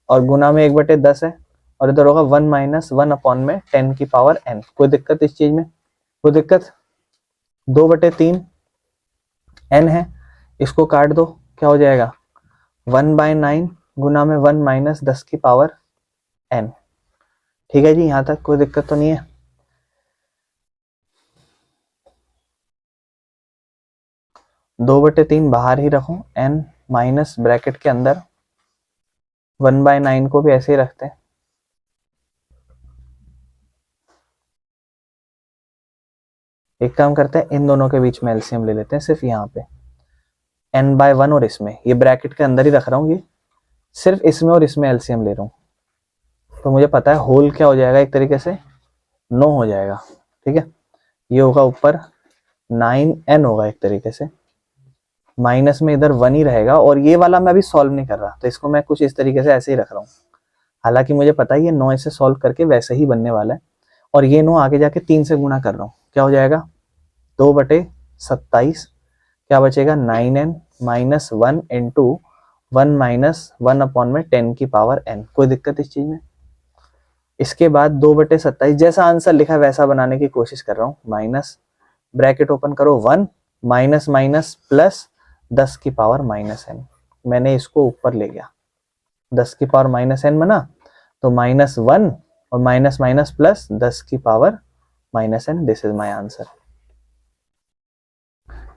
और गुना में 1/10 है और इधर होगा 1 माइनस 1 अपॉन में 10 की पावर n। कोई दिक्कत इस चीज में? कोई दिक्कत? 2/3 n है, इसको काट दो क्या हो जाएगा 1/9 गुना में 1 माइनस 10 की पावर n। ठीक है जी, यहां तक कोई दिक्कत तो नहीं है? 2/3 बाहर ही रखो, n माइनस ब्रैकेट के अंदर 1/9 को भी ऐसे ही रखते हैं। एक काम करते हैं, इन दोनों के बीच में एलसीएम ले लेते हैं, सिर्फ यहाँ पे n/1 और इसमें, ये ब्रैकेट के अंदर ही रख रहा हूँ, ये सिर्फ इसमें और इसमें एलसीएम ले रहा हूँ तो मुझे पता है होल क्या हो जाएगा, एक तरीके से 9 हो जाएगा। ठीक है, ये होगा ऊपर 9n होगा एक तरीके से, माइनस में इधर 1 ही रहेगा और ये वाला मैं अभी सॉल्व नहीं कर रहा तो इसको मैं कुछ इस तरीके से ऐसे ही रख रहा हूँ। हालांकि मुझे पता है ये 9 से सॉल्व करके वैसे ही बनने वाला है और ये 9 आगे जाके 3 से गुणा कर रहा हूँ, क्या हो जाएगा 2/27, क्या बचेगा 9n minus 1 into 1 minus 1 upon में 10 की पावर n। कोई दिक्कत इस चीज में? इसके बाद 2/27 जैसा आंसर लिखा वैसा बनाने की कोशिश कर रहा हूँ, माइनस ब्रैकेट ओपन करो 1 माइनस माइनस प्लस 10 की पावर माइनस n। मैंने इसको ऊपर ले गया, 10 की पावर माइनस n बना, तो -1 और माइनस माइनस प्लस 10 की power -n, this is my answer.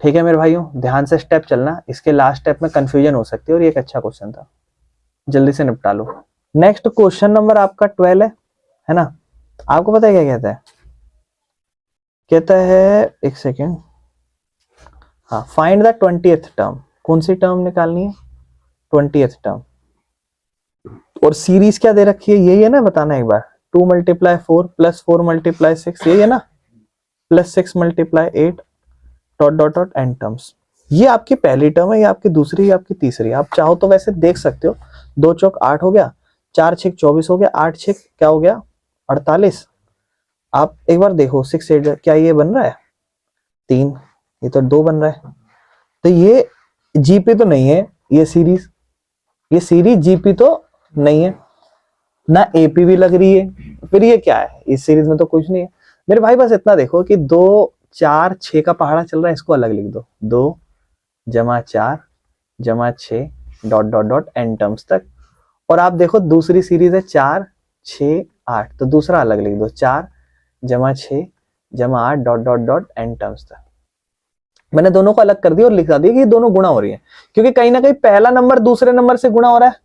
ठीक है मेरे भाइयों, ध्यान से स्टेप चलना, इसके लास्ट स्टेप में कंफ्यूजन हो सकती है और ये एक अच्छा क्वेश्चन था, जल्दी से निपटा लो। नेक्स्ट क्वेश्चन नंबर आपका 12 है ना। आपको पता है क्या कहता है? कहता है, एक सेकेंड, हाँ, फाइंड द 20th टर्म। कौन सी टर्म निकालनी है? 20th term. और सीरीज क्या दे रखी है, यही है ना, बताना एक बार। 2 × 4 + 4 × 6, यही है ना, +6 × 8 ... n टर्म्स। ये आपकी पहली टर्म है, ये आपकी दूसरी, ये आपकी तीसरी। आप चाहो तो वैसे देख सकते हो, 2 चौक 8 हो गया, 4 6 24 हो गया, 8 6 क्या हो गया, 48। आप एक बार देखो, 6 8 क्या ये बन रहा है 3, ये तो 2 बन रहा है। तो ये जीपी तो नहीं है, ये सीरीज जीपी तो नहीं है ना, एपी भी लग रही है, फिर ये क्या है? इस सीरीज में तो कुछ नहीं है मेरे भाई। बस इतना देखो कि 2 4 6 का पहाड़ा चल रहा है, इसको अलग लिख दो, 2 + 4 + 6 ... n टर्म्स तक। और आप देखो दूसरी सीरीज है 4 6 8, तो दूसरा अलग लिख दो, 4 + 6 + 8 ... n टर्म्स तक। मैंने दोनों को अलग कर दिया और लिखा दिया कि ये दोनों गुणा हो रही है, क्योंकि कहीं ना कहीं पहला नंबर दूसरे नंबर से गुणा हो रहा है।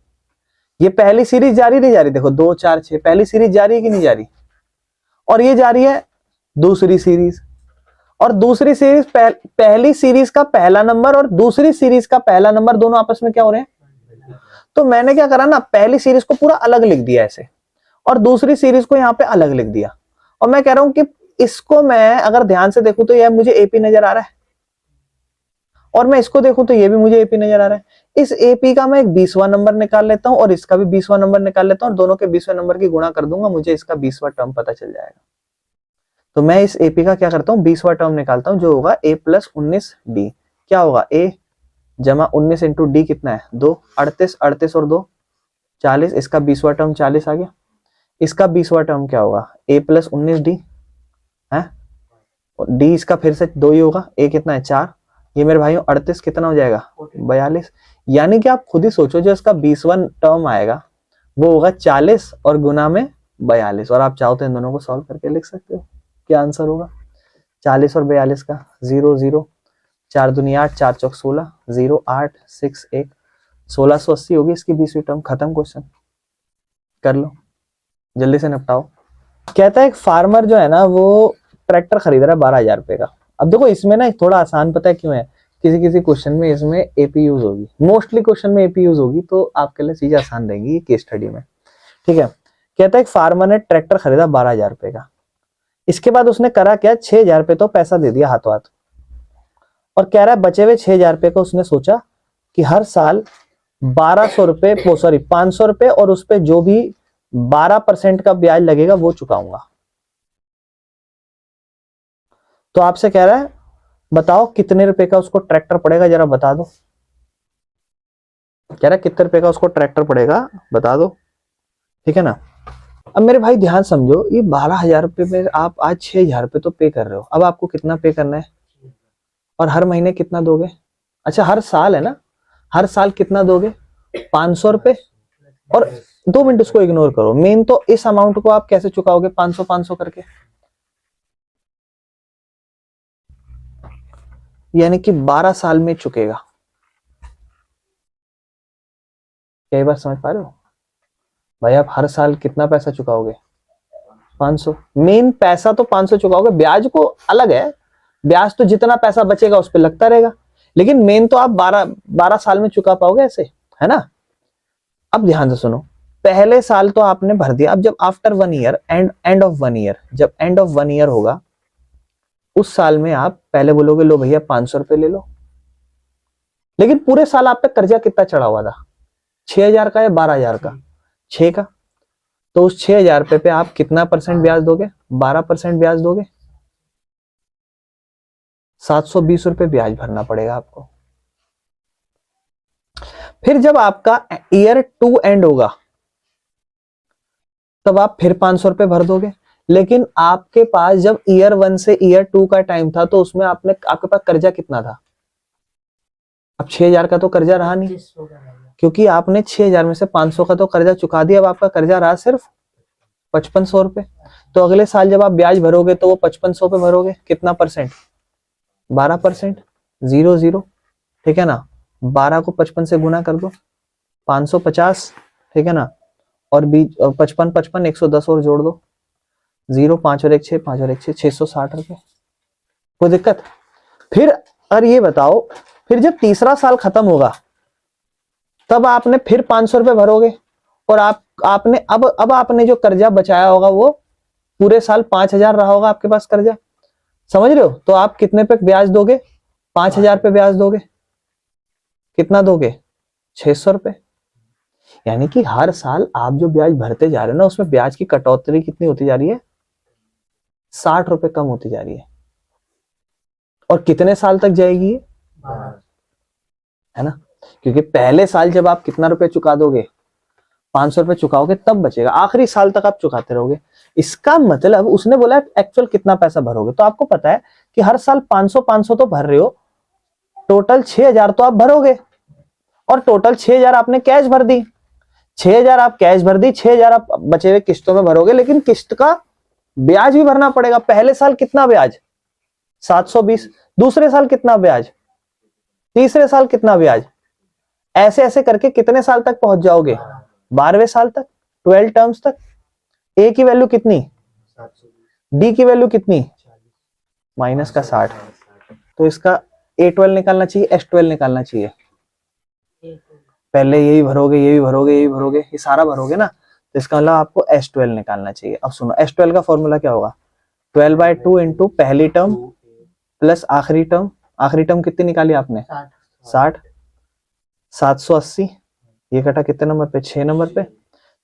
ये पहली सीरीज जारी नहीं जा रही, देखो 2 4 6, पहली सीरीज जारी है कि नहीं जा रही, और ये जा रही है दूसरी सीरीज। और दूसरी सीरीज पहली सीरीज का पहला नंबर और दूसरी सीरीज का पहला नंबर दोनों आपस में क्या हो रहे हैं। तो मैंने क्या करा ना, पहली सीरीज को पूरा अलग लिख दिया ऐसे, और दूसरी सीरीज को यहाँ पे अलग लिख दिया। और मैं कह रहा हूं कि इसको मैं अगर ध्यान से देखूं तो यह मुझे एपी नजर आ रहा है, और मैं इसको देखूं तो ये भी मुझे एपी नजर आ रहा है। इस एपी का मैं एक 20वां नंबर निकाल लेता हूं और इसका भी 20वां नंबर निकाल लेता हूं, और दोनों के 20वें नंबर की गुणा कर दूंगा, मुझे इसका 20वां टर्म पता चल जाएगा। तो मैं इस एपी का क्या करता हूँ, 20वां टर्म निकालता हूँ, जो होगा a + 19d। क्या होगा, a = 19 × d कितना है, 2, 38 38 और 2 40, इसका 20वां टर्म 40 आ गया। इसका 20वां टर्म क्या होगा, a + 19d है, और d इसका फिर से 2 ही होगा, a कितना है 4, ये मेरे भाइयों 38 कितना हो जाएगा 42। यानी कि आप खुद ही सोचो, जो इसका 20वां टर्म आएगा वो होगा 40 और गुना में 42। और आप चाहो तो इन दोनों को सॉल्व करके लिख सकते हो, क्या आंसर होगा 40 और 42 का, 0 0, 4 दूनी 8, 4 चौक 16, 0 8 6 1, 1680 होगी इसकी 20वीं टर्म। खत्म क्वेश्चन, कर लो, जल्दी से निपटाओ। कहता है एक फार्मर जो है ना, वो ट्रैक्टर खरीद रहा है 12,000 रुपए का। अब देखो इसमें ना थोड़ा आसान, पता है क्यों है, किसी किसी क्वेश्चन में इसमें एपी यूज होगी, मोस्टली क्वेश्चन में एपी यूज होगी, तो आपके लिए चीजें आसान रहेंगी केस स्टडी में। ठीक है, कहता है एक फार्मर ने ट्रैक्टर खरीदा 12,000 रुपए का। इसके बाद उसने करा क्या, 6,000 रुपए तो पैसा दे दिया हाथों हाथ, और कह रहा है बचे हुए 6,000 रुपए को उसने सोचा कि हर साल 1200 रुपए, 500 रुपए, और उस पर जो भी 12% का ब्याज लगेगा वो चुकाऊंगा। तो आपसे कह रहा है बताओ कितने रुपए का उसको ट्रैक्टर पड़ेगा, जरा बता दो। कह रहा है कितने रुपए का उसको ट्रैक्टर पड़ेगा, बता दो। ठीक है ना। अब मेरे भाई ध्यान समझो, ये 12,000 रुपए में आप आज 6,000 रुपए तो पे कर रहे हो, अब आपको कितना पे करना है, और हर महीने कितना दोगे। अच्छा हर साल है ना, हर साल कितना दोगे, 500 रुपए। और 2 मिनट उसको इग्नोर करो, मेन तो इस अमाउंट को आप कैसे चुकाओगे, 500 500 करके, यानी कि 12 साल में चुकेगा। कई बार समझ पा रहे हो भाई, आप हर साल कितना पैसा चुकाओगे, 500। मेन पैसा तो 500 चुकाओगे, ब्याज को अलग है, ब्याज तो जितना पैसा बचेगा उस पर लगता रहेगा, लेकिन मेन तो आप 12 साल में चुका पाओगे ऐसे, है ना। अब ध्यान से सुनो, पहले साल तो आपने भर दिया, अब जब after 1 year, end of 1 year, जब एंड ऑफ 1 ईयर होगा, उस साल में आप पहले बोलोगे लो भैया 500 रुपए ले लो। लेकिन पूरे साल आप पे कर्जा कितना चढ़ा हुआ था, 6,000 का या 12,000 का, 6 का। तो उस 6,000 रुपए पे आप कितना % ब्याज दोगे, 12% ब्याज दोगे, 720 रुपए ब्याज भरना पड़ेगा आपको। फिर जब आपका ईयर 2 एंड होगा, तब आप फिर 500 रुपए भर दोगे। लेकिन आपके पास जब ईयर 1 से ईयर 2 का टाइम था, तो उसमें आपके पास कर्जा कितना था, अब 6,000 का तो कर्जा रहा नहीं, 2500 का रहेगा। क्योंकि आपने 6,000 में से 500 का तो कर्जा चुका दिया, अब आपका कर्जा रहा सिर्फ 5500 रुपए। तो अगले साल जब आप ब्याज भरोगे तो वो 5500 पे भरोगे, कितना परसेंट? 12%, 0 ठीक है ना। 12 को 55 से गुना कर दो, 550, ठीक है ना। और 55 55 110 और जोड़ दो, 0 5 और 1 6, 5 और 1 6, 660 रुपए। कोई दिक्कत? फिर और ये बताओ, फिर जब तीसरा साल खत्म होगा तब आपने फिर 500 रुपए भरोगे, और आपने अब आपने जो कर्जा बचाया होगा वो पूरे साल 5,000 रहा होगा आपके पास कर्जा, समझ रहे हो। तो आप कितने पे ब्याज दोगे? 5,000 पे ब्याज दोगे। कितना दोगे? 600 रुपए। यानी कि हर साल आप जो ब्याज भरते जा रहे हो ना, उसमें ब्याज की कटौती कितनी होती जा रही है? 60 रुपए कम होती जा रही है। और कितने साल तक जाएगी ये? 12। है ना। क्योंकि पहले साल जब आप कितना रुपए चुका दोगे, 500 रुपए चुकाओगे, तब बचेगा, आखिरी साल तक आप चुकाते रहोगे। इसका मतलब उसने बोला एक्चुअल कितना पैसा भरोगे, तो आपको पता है कि हर साल 500 500 तो भर रहे हो, टोटल 6,000 तो आप भरोगे, और टोटल 6,000 आपने कैश भर दी, 6,000 आप कैश भर दी, 6,000 आप बचे हुए किस्तों में भरोगे, लेकिन किस्त का ब्याज भी भरना पड़ेगा। पहले साल कितना ब्याज? 720। दूसरे साल कितना ब्याज? तीसरे साल कितना ब्याज? ऐसे ऐसे करके कितने साल तक पहुंच जाओगे? 12वें साल तक, 12 टर्म्स तक। ए की वैल्यू कितनी? 720। डी की वैल्यू कितनी? माइनस का 60। तो इसका A12 निकालना चाहिए, S12 निकालना चाहिए। पहले यही भरोगे, यही भरोगे, यही भरोगे, ये सारा भरोगे ना, तो इसका मतलब आपको S12 निकालना चाहिए। अब सुनो, S12 का फॉर्मूला क्या होगा? 12/2 इंटू पहली टर्म प्लस आखिरी टर्म। आखिरी टर्म कितनी निकाली आपने? 60। 780, ये कटा कितने नंबर पे? 6 नंबर पे।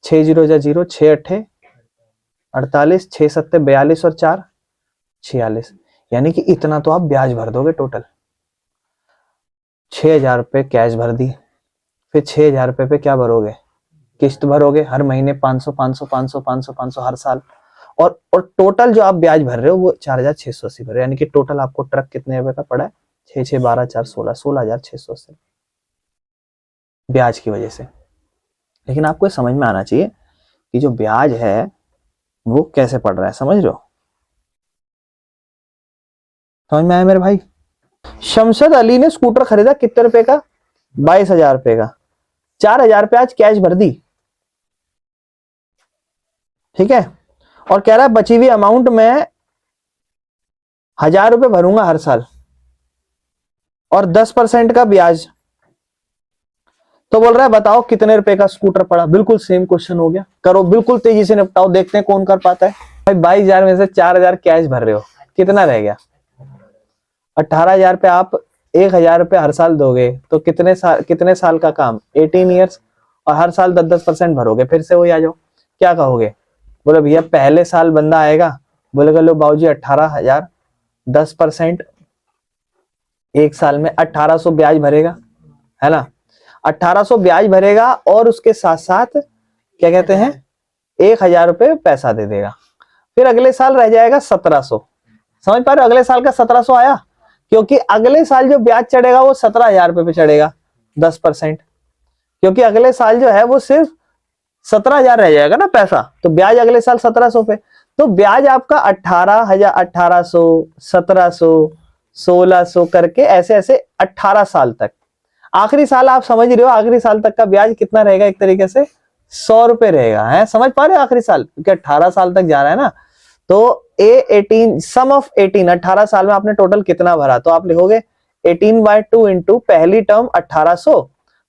6 0 जा 0, 6 8 48, 6 7 42 और 4 46। यानी कि इतना तो आप ब्याज भर दोगे टोटल। 6,000 रुपये कैश भर दी, फिर 6,000 रुपये पे क्या भरोगे? किस्त भरोगे, हर महीने 500 500 500 500 500 हर साल। और टोटल जो आप ब्याज भर रहे हो वो 4,680 भर रहे हो। यानी कि टोटल आपको ट्रक कितने रुपए का पड़ा है? 6 6 12 4 16, 16,680 ब्याज की वजह से। लेकिन आपको समझ में आना चाहिए कि जो ब्याज है वो कैसे पड़ रहा है, समझ रहे हो? समझ में आया मेरे भाई? शमशद अली ने स्कूटर खरीदा कितने रुपए का? 22,000 रुपए का। 4,000 रुपए आज कैश भर दी, ठीक है। और कह रहा है बची हुई अमाउंट में 1,000 रुपए भरूंगा हर साल, और 10% का ब्याज। तो बोल रहा है बताओ कितने रुपए का स्कूटर पड़ा। बिल्कुल सेम क्वेश्चन हो गया, करो बिल्कुल तेजी से निपटाओ, देखते हैं कौन कर पाता है। भाई 22,000 में से 4,000 कैश भर रहे हो, कितना रह गया? 18,000 पे आप 1,000 रुपए हर साल दोगे, तो कितने साल का काम? 18 ईयर्स। और हर साल 10% भरोगे। फिर से वही आ जाओ, क्या कहोगे? बोले भैया पहले साल बंदा आएगा, बोलेगा लो बाबूजी 18,000, 10% एक साल में 1,800 ब्याज भरेगा, है ना। 1,800 ब्याज भरेगा और उसके साथ साथ क्या कहते हैं, 1,000 रुपए पैसा दे देगा। फिर अगले साल रह जाएगा 1,700। समझ पा रहे हो? अगले साल का 1,700 आया, क्योंकि अगले साल जो ब्याज चढ़ेगा वो 17,000 रुपए पे चढ़ेगा, 10%। क्योंकि अगले साल जो है वो सिर्फ 17,000 रह जाएगा ना पैसा, तो ब्याज अगले साल 1,700 पे। तो ब्याज आपका 18,000, 1,800, 1,700, 1,600 करके ऐसे ऐसे 18 साल तक। आखिरी साल आप समझ रहे हो, आखिरी साल तक का ब्याज कितना रहेगा? एक तरीके से 100 रुपए रहेगा, है। समझ पा रहे हो? आखिरी साल, क्योंकि 18 साल तक जा रहा है ना। तो A18 सम ऑफ 18, 18 साल में आपने टोटल कितना भरा, तो आप लिखोगे 18/2 इंटू पहली टर्म 1,800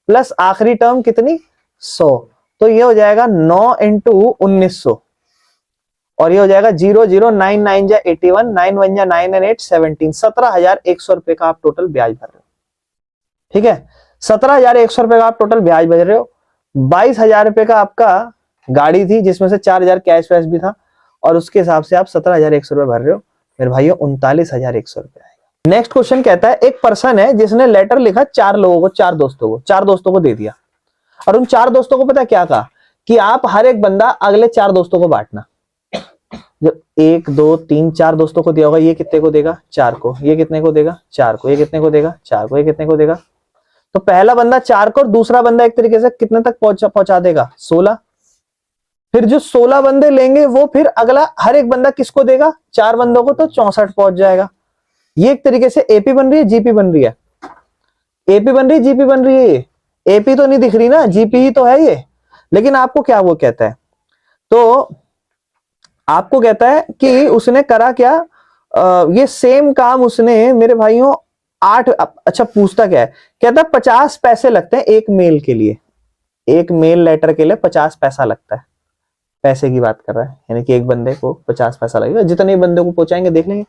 प्लस आखिरी टर्म कितनी? 100। तो ये हो जाएगा 9 इंटू 1,900, और ये हो जाएगा 0 0 9 9 जा 81, 9 1 जा 9 and 8 17, 17,100 रुपए का आप टोटल ब्याज भर रहे हो, ठीक है। 17,100 रुपए का आप टोटल ब्याज भर रहे हो। 22,000 रुपए का आपका गाड़ी थी, जिसमें से 4,000 कैश वैश भी था, और उसके हिसाब से आप 17,100 रुपए भर रहे हो। मेरे भाइयों 39,100 रुपए आएगा। नेक्स्ट क्वेश्चन कहता है एक पर्सन है जिसने लेटर लिखा 4 लोगों को, 4 दोस्तों को दे दिया, और उन 4 दोस्तों को पता क्या कहा कि आप हर एक बंदा अगले 4 दोस्तों को बांटना। जब 1 2 3 4 दोस्तों को दिया होगा, ये कितने को देगा? 4 को। ये कितने को देगा? 4 को। ये कितने को देगा? 4 को। ये कितने को देगा? तो पहला बंदा 4 को और दूसरा बंदा एक तरीके से कितने तक पहुंचा देगा, 16। फिर जो 16 बंदे लेंगे वो फिर अगला हर एक बंदा किसको देगा, 4 बंदों को, तो 64 पहुंच जाएगा। ये एक तरीके से एपी बन रही है, जीपी बन रही है, एपी बन रही है, जीपी बन रही है। ये एपी तो नहीं दिख रही ना, जीपी ही तो है ये। लेकिन आपको क्या वो कहता है, तो आपको कहता है कि उसने करा क्या, ये सेम काम उसने मेरे भाइयों 8, अच्छा पूछता क्या है, कहता 50 पैसे लगते हैं एक मेल के लिए, एक मेल लेटर के लिए 50 पैसा लगता है। पैसे की बात कर रहा है, यानी कि एक बंदे को 50 पैसा लगेगा, जितने बंदे को पहुंचाएंगे देख लेंगे।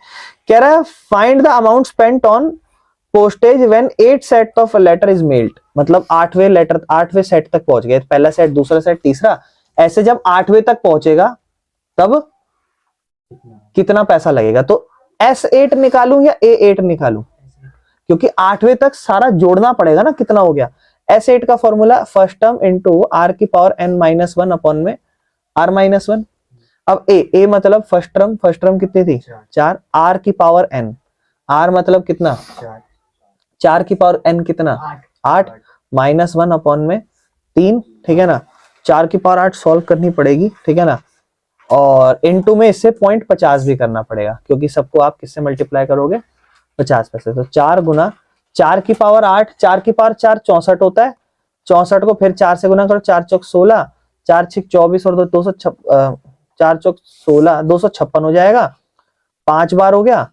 कह रहा है find the amount spent on postage when 8 set of letter is mailed, मतलब 8वें सेट तक पहुंच गए, पहला सेट, दूसरा सेट, तीसरा, ऐसे जब 8वें तक पहुंचेगा तब कितना पैसा लगेगा। तो S8 निकालूं या A8 निकालूं, क्योंकि 8वें तक सारा जोड़ना पड़ेगा ना, कितना हो गया। S8 का formula first term into R की पावर n-1 अपॉन में R-1। अब A मतलब फर्स्ट टर्म कितनी थी, 4, R की पावर n, R मतलब कितना, 4 की पावर n कितना, 8, -1 अपॉन में 3, ठीक है ना। 4 की पावर 8 सॉल्व करनी पड़ेगी, ठीक है ना, और इनटू में इससे 0.50 भी करना पड़ेगा, क्योंकि सबको आप किससे मल्टीप्लाई करोगे, 50 पैसे। तो 4 गुना 4 की पावर 8, 4 की पावर 4 64 होता है, 64 को फिर 4 से गुना करो, 4 चौक 16, 4 6 24 और 4 चौक 16, 256 हो जाएगा। 5 बार हो गया,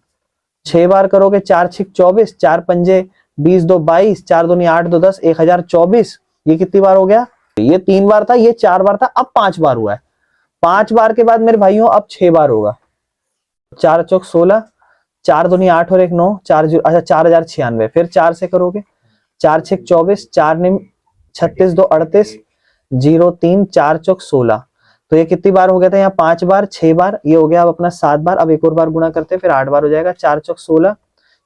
6 बार करोगे, 4 6 24, 4 पंजे 20, 2 22, 4 दूनी 8, 2 10, 1024। ये कितनी बार हो गया, ये 3 बार था, ये 4 बार था, अब 5 बार हुआ है। 5 बार के बाद मेरे भाइयों अब 6 बार होगा। 4 चौक 16, 4 दूनी 8 और 1 9, 4 अच्छा 4096, फिर 4 से करोगे, 4 6 24, 4 निम 36, 2 38, 0 3, 4 चौक 16। तो ये कितनी बार हो गया था, यहाँ 5 बार, 6 बार, ये हो गया अब अपना 7 बार। अब एक और बार गुणा करते हैं, फिर 8 बार हो जाएगा। 4 चौक 16,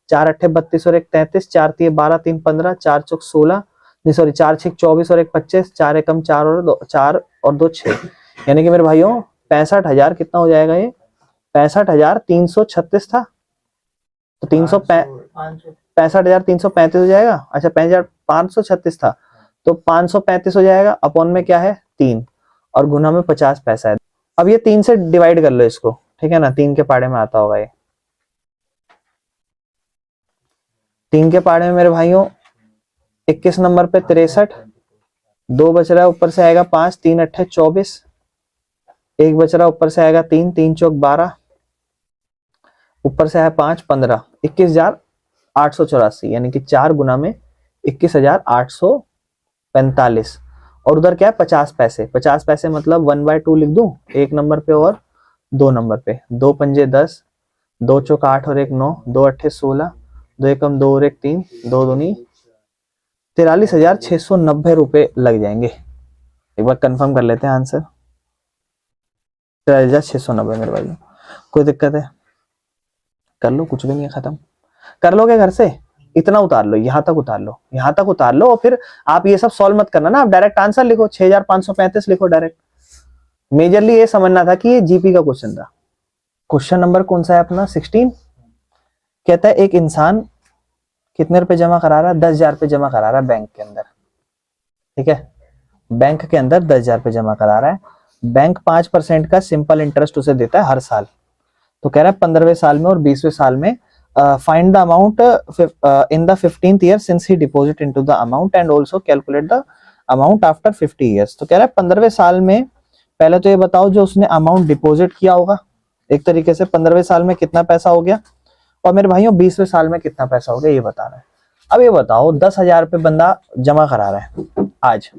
4 8 32 और 1 33, 4 3 12, 3 15, 4 चौक 16, नहीं सॉरी 4 6 24 और 1 25, 4 एकम 4 और 2 4 और 2 6, यानी कि मेरे भाइयों 65,000 कितना हो जाएगा, ये 65,336 था, तो 65,335 हो जाएगा। अच्छा 65,536 था, तो 535 हो जाएगा, अपॉन में क्या है 3, और गुना में 50 पैसा है। अब ये 3 से डिवाइड कर लो इसको, ठीक है ना, 3 के पाड़े में आता होगा ये। 3 के पाड़े में मेरे भाइयों 21 नंबर पे 63, 2 बच रहा है, ऊपर से आएगा 5, 3 8 24, 1 बच रहा, ऊपर से आएगा 3, 3 चौक 12, ऊपर से आया 5 15, 21,884, यानी कि 4 गुना में 21,845, और उधर क्या है 50 पैसे। 50 पैसे मतलब 1/2 लिख दूं, 1 नंबर पे और 2 नंबर पे, 2 पंजे 10, 2 चौक 8 और 1 9, 2 अट्ठे 16, 2 एकम 2 और 1 3, 2 दूनी 43,690 रुपए लग जाएंगे। एक बार कंफर्म कर लेते हैं आंसर, 43,690 मेरे भाई। कोई दिक्कत है, कर लो, कुछ भी नहीं है, खत्म कर लोगे घर से, इतना उतार लो, यहाँ तक उतार लो, यहाँ तक उतार लो, और फिर आप ये सब सॉल्व मत करना ना, आप डायरेक्ट आंसर लिखो, 6,535 लिखो डायरेक्ट। मेजरली ये समझना था कि ये जीपी का क्वेश्चन था। क्वेश्चन नंबर कौन सा है अपना, 16। कहता है एक इंसान कितने रुपए जमा करा रहा है, 10,000 रुपए जमा करा रहा है बैंक के अंदर, ठीक है, बैंक के अंदर 10,000 रुपए जमा करा रहा है। बैंक 5% का सिंपल इंटरेस्ट उसे देता है हर साल। तो कह रहा है 15वें साल में और 20वें साल में find the amount in the 15th year since he deposit into the amount and also calculate the amount after 50 years. तो कह रहा है 15वें साल में पहले तो ये बताओ जो उसने अमाउंट डिपॉजिट किया होगा, एक तरीके से 15वें साल में कितना पैसा हो गया, और मेरे भाइयों 20वें साल में कितना पैसा हो गया ये बताना है। अब ये बताओ 10,000 रुपए बंदा जमा करा रहा है आज,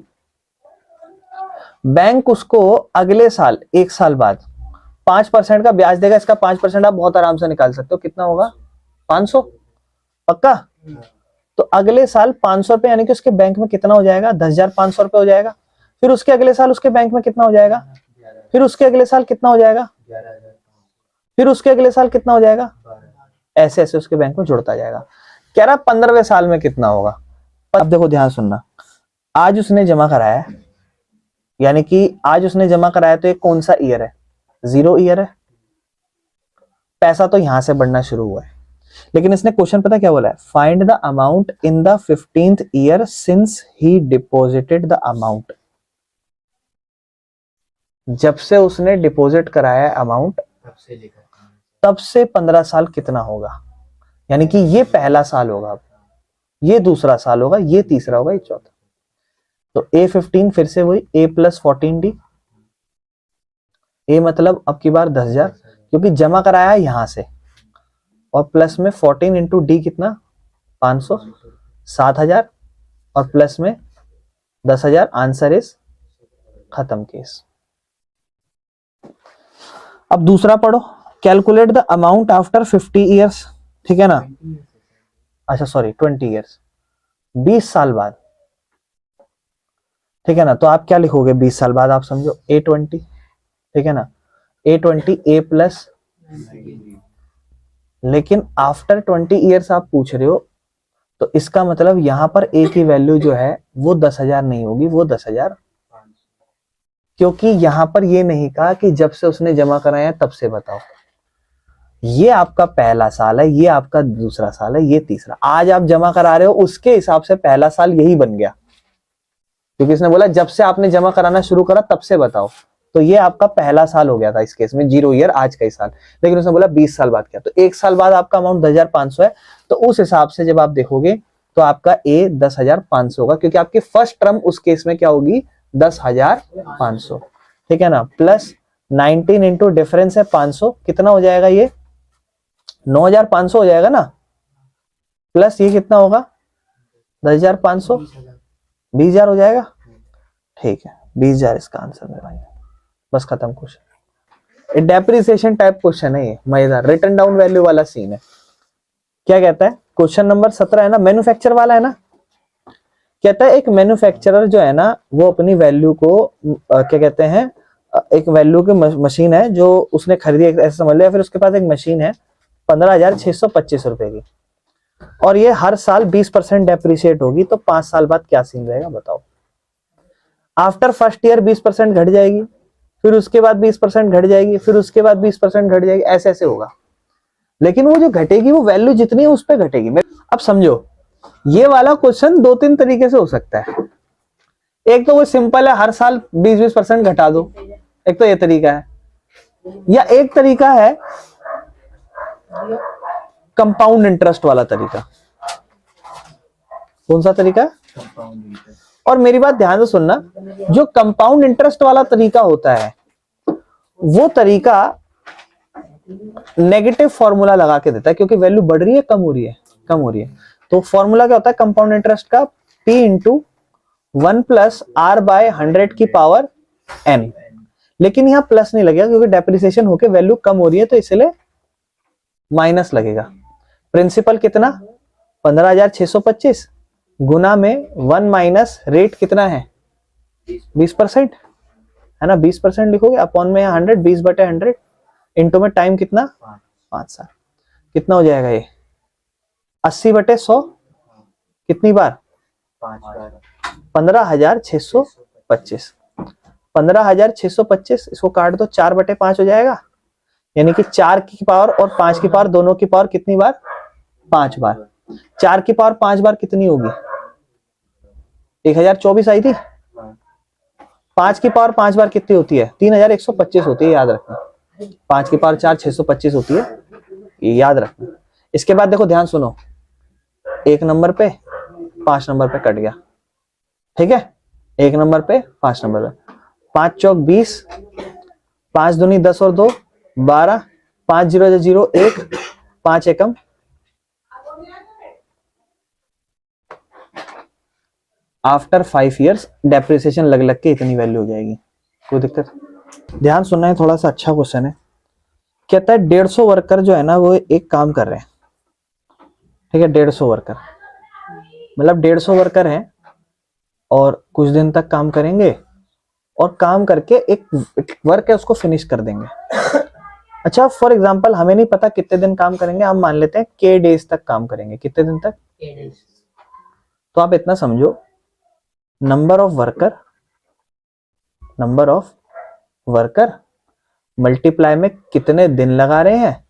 बैंक उसको अगले साल 1 साल बाद 5% का ब्याज देगा। इसका 5% आप बहुत आराम से निकाल सकते हो, कितना होगा 500, पक्का। तो अगले साल 500 रुपए, यानी कि उसके बैंक में कितना हो जाएगा, 10,500 रुपए हो जाएगा। फिर उसके अगले साल उसके बैंक में कितना हो जाएगा, फिर उसके अगले साल कितना हो जाएगा, फिर उसके अगले साल कितना हो जाएगा, ऐसे ऐसे उसके बैंक में जुड़ता जाएगा। कह रहा 15वें साल में कितना होगा। अब देखो ध्यान सुनना, आज उसने जमा कराया, यानी कि आज उसने जमा कराया, तो ये कौन सा ईयर है, 0 ईयर है। पैसा तो यहां से बढ़ना शुरू हुआ है, लेकिन इसने क्वेश्चन पता क्या बोला है, find the amount in the 15th year since he deposited the amount. जब से उसने डिपॉजिट कराया है अमाउंट तब से लेकर तब से 15 साल कितना होगा, यानी कि ये पहला साल होगा, ये दूसरा साल होगा, ये तीसरा होगा, ये चौथा। तो A15 फिर से वही A प्लस 14D। ए मतलब अब की बार 10,000 क्योंकि जमा कराया है यहां से, और प्लस में 14 इंटू डी कितना 500, 7,000, और प्लस में 10,000। आंसर इज खत्म केस। अब दूसरा पढ़ो, calculate the amount after 50 years, ठीक है ना, अच्छा सॉरी 20 ईयर्स, 20 साल बाद, ठीक है ना। तो आप क्या लिखोगे 20 साल बाद, आप समझो A20, ठीक है ना, A20 A प्लस, लेकिन आफ्टर 20 ईयर्स आप पूछ रहे हो, तो इसका मतलब यहां पर A की वैल्यू जो है वो 10,000 नहीं होगी, वो 10,000, क्योंकि यहां पर ये नहीं कहा कि जब से उसने जमा कराया तब से बताओ। ये आपका पहला साल है, ये आपका दूसरा साल है, ये तीसरा। आज आप जमा करा रहे हो उसके हिसाब से पहला साल यही बन गया, क्योंकि इसने बोला जब से आपने जमा कराना शुरू करा तब से बताओ। तो ये आपका पहला साल हो गया था इस केस में, 0 ईयर आज का ही साल। लेकिन उसने बोला 20 साल बाद क्या, तो 1 साल बाद आपका अमाउंट 10,500 है। तो उस हिसाब से जब आप देखोगे तो आपका A 10,500 होगा, क्योंकि आपकी फर्स्ट टर्म उस केस में क्या होगी 10,500, ठीक है ना। प्लस 19 इंटू डिफरेंस है 500, कितना हो जाएगा ये 9,500 हो जाएगा ना, प्लस ये कितना होगा 10,500, 20,000 हो जाएगा, ठीक है 20,000 इसका आंसर है भाई। बस खत्म क्वेश्चन। डेप्रिसिएशन टाइप क्वेश्चन है ये, मजेदार रिटर्न डाउन वैल्यू वाला सीन है। क्या कहता है क्वेश्चन नंबर 17 है ना, मैन्युफैक्चर वाला है ना। कहता है एक मैन्युफैक्चरर जो है ना वो अपनी वैल्यू को क्या कहते हैं, एक वैल्यू की मशीन है जो उसने खरीदी, ऐसा समझ लिया। फिर उसके पास एक मशीन है 15,625 रुपए की, और ये हर साल 20% डेप्रिशिएट होगी। तो 5 साल बाद क्या सीन रहेगा बताओ। आफ्टर फर्स्ट ईयर 20% घट जाएगी, फिर उसके बाद 20% घट जाएगी, फिर उसके बाद 20% घट जाएगी, ऐसे ऐसे होगा। लेकिन वो जो घटेगी वो वैल्यू जितनी है उस पर घटेगी। अब समझो ये वाला क्वेश्चन 2-3 तरीके से हो सकता है। एक तो वो सिंपल है, हर साल 20-20% घटा दो, एक तो ये तरीका है। या एक तरीका है कंपाउंड इंटरेस्ट वाला तरीका। कौन सा तरीका? और मेरी बात ध्यान से सुनना, जो कंपाउंड इंटरेस्ट वाला तरीका होता है वो तरीका नेगेटिव फॉर्मूला लगा के देता है, क्योंकि वैल्यू बढ़ रही है कम हो रही है, कम हो रही है। तो फॉर्मूला क्या होता है कंपाउंड इंटरेस्ट का, P into 1 plus R by 100 की पावर N। लेकिन यहाँ प्लस नहीं लगेगा क्योंकि डेप्रिसिएशन होके वैल्यू कम हो रही है, तो इसलिए माइनस लगेगा। प्रिंसिपल कितना 15,625 गुना में 1 माइनस रेट कितना है 20%, है ना। 20% लिखोगे, अपॉन में 100, 20/100, इंटू में टाइम कितना 5 साल। कितना हो जाएगा ये 80/100, कितनी बार 15,625। 15,625 इसको काट दो, 4/5 हो जाएगा, यानी कि 4 की पावर और 5 की पावर दोनों की पावर कितनी बार 5 बार। 4 की पावर 5 बार कितनी होगी 1024 आई थी। 5 की पावर 5 बार कितनी होती है 3,125 होती है, याद रखना। 5 की पावर 4 625 होती है, ये याद रखना। इसके बाद देखो ध्यान सुनो, 1 नंबर पे 5 नंबर पे कट गया, ठीक है। 1 नंबर पे 5 नंबर पे 5 चौक 20, 5 दूनी 10 और 2 12, 5 0 0 1, 5 एकम आफ्टर 5 इयर्स डेप्रिसिएशन लग लग के इतनी वैल्यू हो जाएगी। कोई दिक्कत? ध्यान सुनना है, थोड़ा सा अच्छा क्वेश्चन है। कहता है 150 वर्कर जो है ना वो एक काम कर रहे हैं, ठीक है। 150 वर्कर मतलब 150 वर्कर हैं और कुछ दिन तक काम करेंगे और काम करके एक वर्क है उसको फिनिश कर देंगे। अच्छा फॉर एग्जांपल हमें नहीं पता कितने दिन काम करेंगे, हम मान लेते हैं k डेज तक काम करेंगे। कितने दिन तक? तो आप इतना समझो, नंबर ऑफ वर्कर मल्टीप्लाई में कितने दिन लगा रहे हैं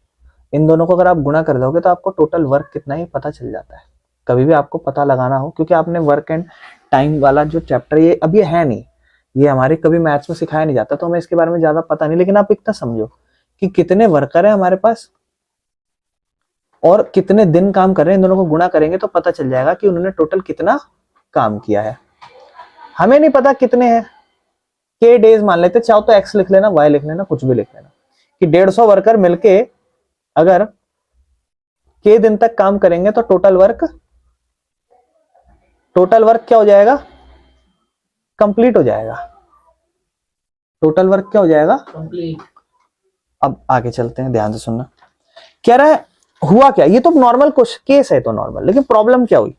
इन दोनों को अगर आप गुणा कर दोगे तो आपको टोटल वर्क कितना है पता चल जाता है। कभी भी आपको पता लगाना हो, क्योंकि आपने वर्क एंड टाइम वाला जो चैप्टर ये अब ये है नहीं, ये हमारे कभी मैथ्स में सिखाया नहीं जाता, तो हमें इसके बारे में ज्यादा पता नहीं, लेकिन आप इतना समझो कि कितने वर्कर है हमारे पास और कितने दिन काम कर रहे हैं, इन दोनों को गुणा करेंगे तो पता चल जाएगा कि उन्होंने टोटल कितना काम किया है। हमें नहीं पता कितने हैं, के डेज मान लेते, चाहो तो एक्स लिख लेना, वाई लिख लेना, कुछ भी लिख लेना, कि 150 वर्कर मिलके अगर के दिन तक काम करेंगे तो टोटल वर्क क्या हो जाएगा, कंप्लीट हो जाएगा। टोटल वर्क क्या हो जाएगा, कंप्लीट। अब आगे चलते हैं, ध्यान से सुनना। कह रहा है हुआ क्या, ये तो नॉर्मल केस है तो नॉर्मल, लेकिन प्रॉब्लम क्या हुई,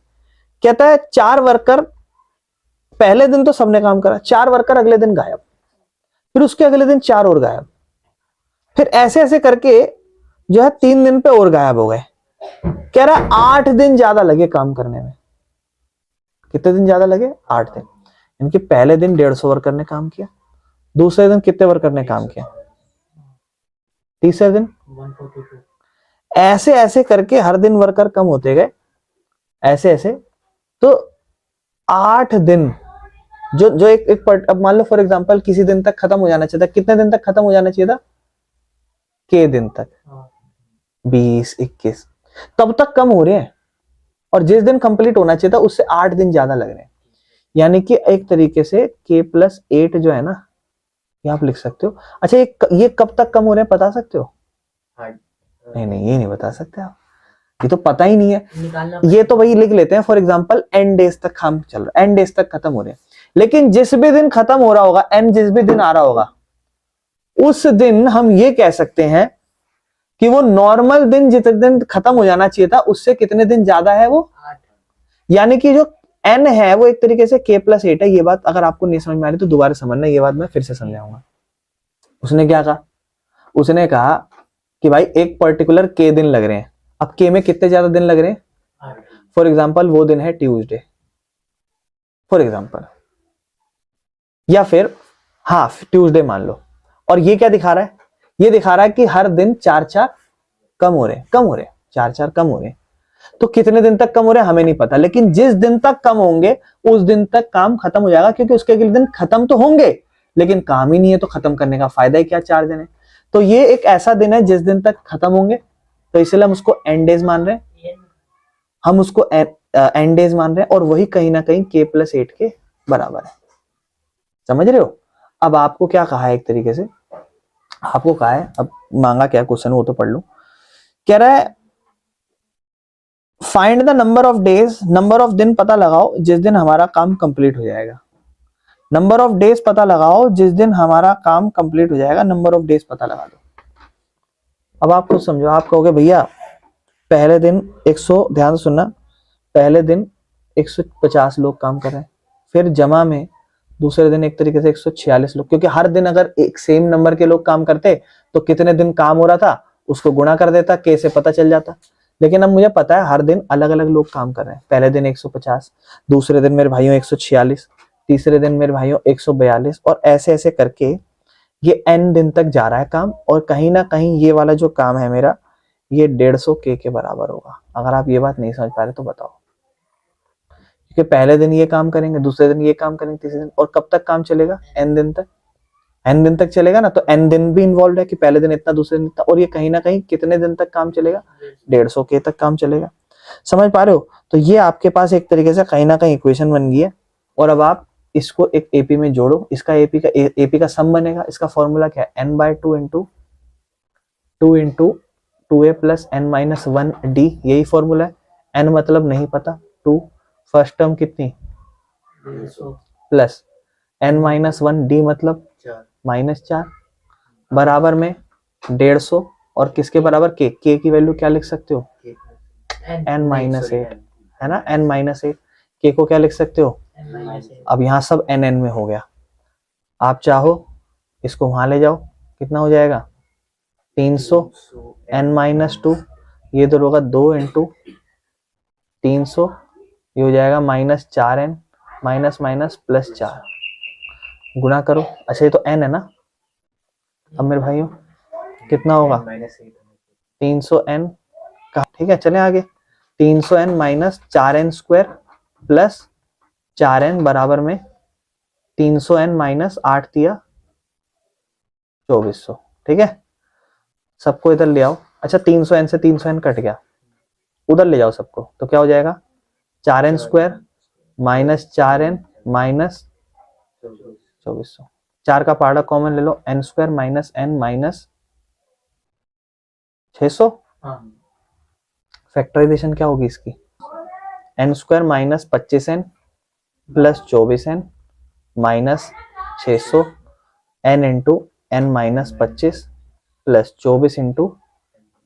कहता है 4 वर्कर पहले दिन तो सबने काम करा, 4 वर्कर अगले दिन गायब, फिर उसके अगले दिन 4 और गायब, फिर ऐसे ऐसे करके जो है 3 दिन पे और गायब हो गए। कह रहा है 8 दिन ज्यादा लगे काम करने में। कितने दिन ज्यादा लगे, 8 दिन। इनके पहले दिन 150 वर्कर ने काम किया, दूसरे दिन कितने वर्कर ने काम किया, तीसरे दिन 142। ऐसे ऐसे करके हर दिन वर्कर कम होते गए, ऐसे ऐसे। तो 8 दिन जो अब मान लो फॉर एग्जांपल किसी दिन तक खत्म हो जाना चाहिए था, कितने दिन तक खत्म हो जाना चाहिए था, के दिन तक, 20 21, तब तक कम हो रहे हैं, और जिस दिन कंप्लीट होना चाहिए था उससे 8 दिन ज्यादा लग रहे हैं। यानी कि एक तरीके से k+8 जो है ना, ये आप लिख सकते हो। अच्छा ये कब तक कम हो रहे हैं बता सकते हो, नहीं ये नहीं बता सकते आप, ये तो पता ही नहीं है। निकालना ये तो वही लिख लेते हैं, फॉर एग्जांपल n डेज तक काम चल रहा है, n डेज तक खत्म हो रहे हैं, लेकिन जिस भी दिन खत्म हो रहा होगा, n जिस भी दिन आ रहा होगा, उस दिन हम ये कह सकते हैं कि वो नॉर्मल दिन जितने दिन खत्म हो जाना चाहिए था उससे कितने दिन ज्यादा है वो, 8। यानी कि जो n है वो एक तरीके से k+8 है। ये बात अगर आपको नहीं समझ में आ रही तो दोबारा समझना, ये बात मैं फिर से समझाऊंगा। उसने क्या कहा, उसने कहा कि भाई एक पर्टिकुलर k दिन लग रहे हैं, अब k में कितने ज्यादा दिन लग रहे हैं, 8। फॉर एग्जाम्पल वो दिन है ट्यूसडे फॉर एग्जाम्पल, या फिर हाँ ट्यूसडे मान लो, और ये क्या दिखा रहा है, ये दिखा रहा है कि हर दिन 4 कम हो रहे हैं, 4 कम हो रहे हैं। तो कितने दिन तक कम हो रहे हैं हमें नहीं पता, लेकिन जिस दिन तक कम होंगे उस दिन तक काम खत्म हो जाएगा, क्योंकि उसके अगले दिन खत्म तो होंगे लेकिन काम ही नहीं है, तो खत्म करने का फायदा ही क्या, 4 दिन है। तो ये एक ऐसा दिन है जिस दिन तक खत्म होंगे, तो इसलिए हम उसको एंड डेज मान रहे हैं, हम उसको एंड डेज मान रहे हैं, और वही कहीं ना कहीं k+8 के बराबर है। समझ रहे हो। अब आपको क्या कहा है, एक तरीके से आपको कहा है, अब मांगा क्या क्वेश्चन वो तो पढ़ लो। कह रहा है find the number of days, number of दिन पता लगाओ जिस दिन हमारा काम कंप्लीट हो जाएगा। नंबर ऑफ डेज पता लगाओ जिस दिन हमारा काम कंप्लीट हो जाएगा, नंबर ऑफ डेज पता लगा दो। अब आप खुद समझो, आप कहोगे भैया पहले दिन 100, ध्यान से सुनना, पहले दिन 150 लोग काम कर रहे हैं, फिर जमा में दूसरे दिन एक तरीके से 146 लोग, क्योंकि हर दिन अगर एक सेम नंबर के लोग काम करते तो कितने दिन काम हो रहा था उसको गुणा कर देता, के से पता चल जाता। लेकिन अब मुझे पता है हर दिन अलग अलग लोग काम कर रहे हैं, पहले दिन 150, दूसरे दिन मेरे भाइयों 146, तीसरे दिन मेरे भाइयों 142, और ऐसे ऐसे करके ये n दिन तक जा रहा है काम, और कहीं ना कहीं ये वाला जो काम है मेरा ये 150 के बराबर होगा। अगर आप ये बात नहीं समझ पा रहे तो बताओ, क्योंकि पहले दिन ये काम करेंगे, दूसरे दिन ये काम करेंगे, तीसरे दिन, और कब तक काम चलेगा, n दिन तक, n दिन तक चलेगा ना, तो n दिन भी इन्वॉल्व है कि पहले दिन इतना, दूसरे दिन इतना, और ये कहीं ना कहीं कितने दिन तक काम चलेगा, 150 के तक काम चलेगा। समझ पा रहे हो। तो ये आपके पास एक तरीके से कहीं ना कहीं इक्वेशन बन गई है, और अब आप इसको एक एपी में जोड़ो, इसका एपी का सम बनेगा। इसका फॉर्मूला क्या है, n/2 इंटू 2a + n-1d, यही फॉर्मूला है। n मतलब नहीं पता, 2 फर्स्ट टर्म कितनी 150 प्लस n-1d मतलब 4। -4 बराबर में 150, और किसके बराबर, के की वैल्यू क्या लिख सकते हो, n-8 है ना, n-8, के को क्या लिख सकते हो। अब यहाँ सब n में हो गया, आप चाहो इसको वहां ले जाओ, कितना हो जाएगा 300 n-2, ये तो होगा 2 इंटू 300, ये हो जाएगा -4n माइनस प्लस 4, गुना करो। अच्छा ये तो n है ना, अब मेरे भाइयों कितना होगा 300n का, ठीक है। चले आगे, 300n minus 4n square plus 4n बराबर में 300n माइनस 8 दिया 2400, ठीक है। सबको इधर ले आओ। अच्छा 300n से 300n कट गया, उधर ले जाओ सबको, तो क्या हो जाएगा 4n square minus 4n minus 2400, 4 का पार्ट कॉमन ले लो, n square minus n minus 600। हाँ फैक्टराइजेशन क्या होगी इसकी, n square minus 25n plus 24n minus 600 n into n minus 25 plus 24 into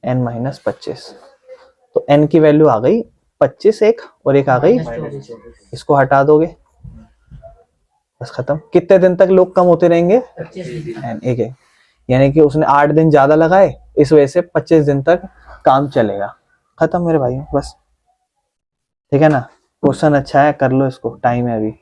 n minus 25। तो n की वैल्यू आ गई 25 एक, और एक आ गई, इसको हटा दोगे बस खत्म। कितने दिन तक लोग कम होते रहेंगे, 25 n एक है, यानी कि उसने 8 दिन ज्यादा लगाए, इस वजह से 25 दिन तक काम चलेगा। खत्म मेरे भाई, बस ठीक है ना। क्वेश्चन अच्छा है, कर लो इसको, टाइम है अभी।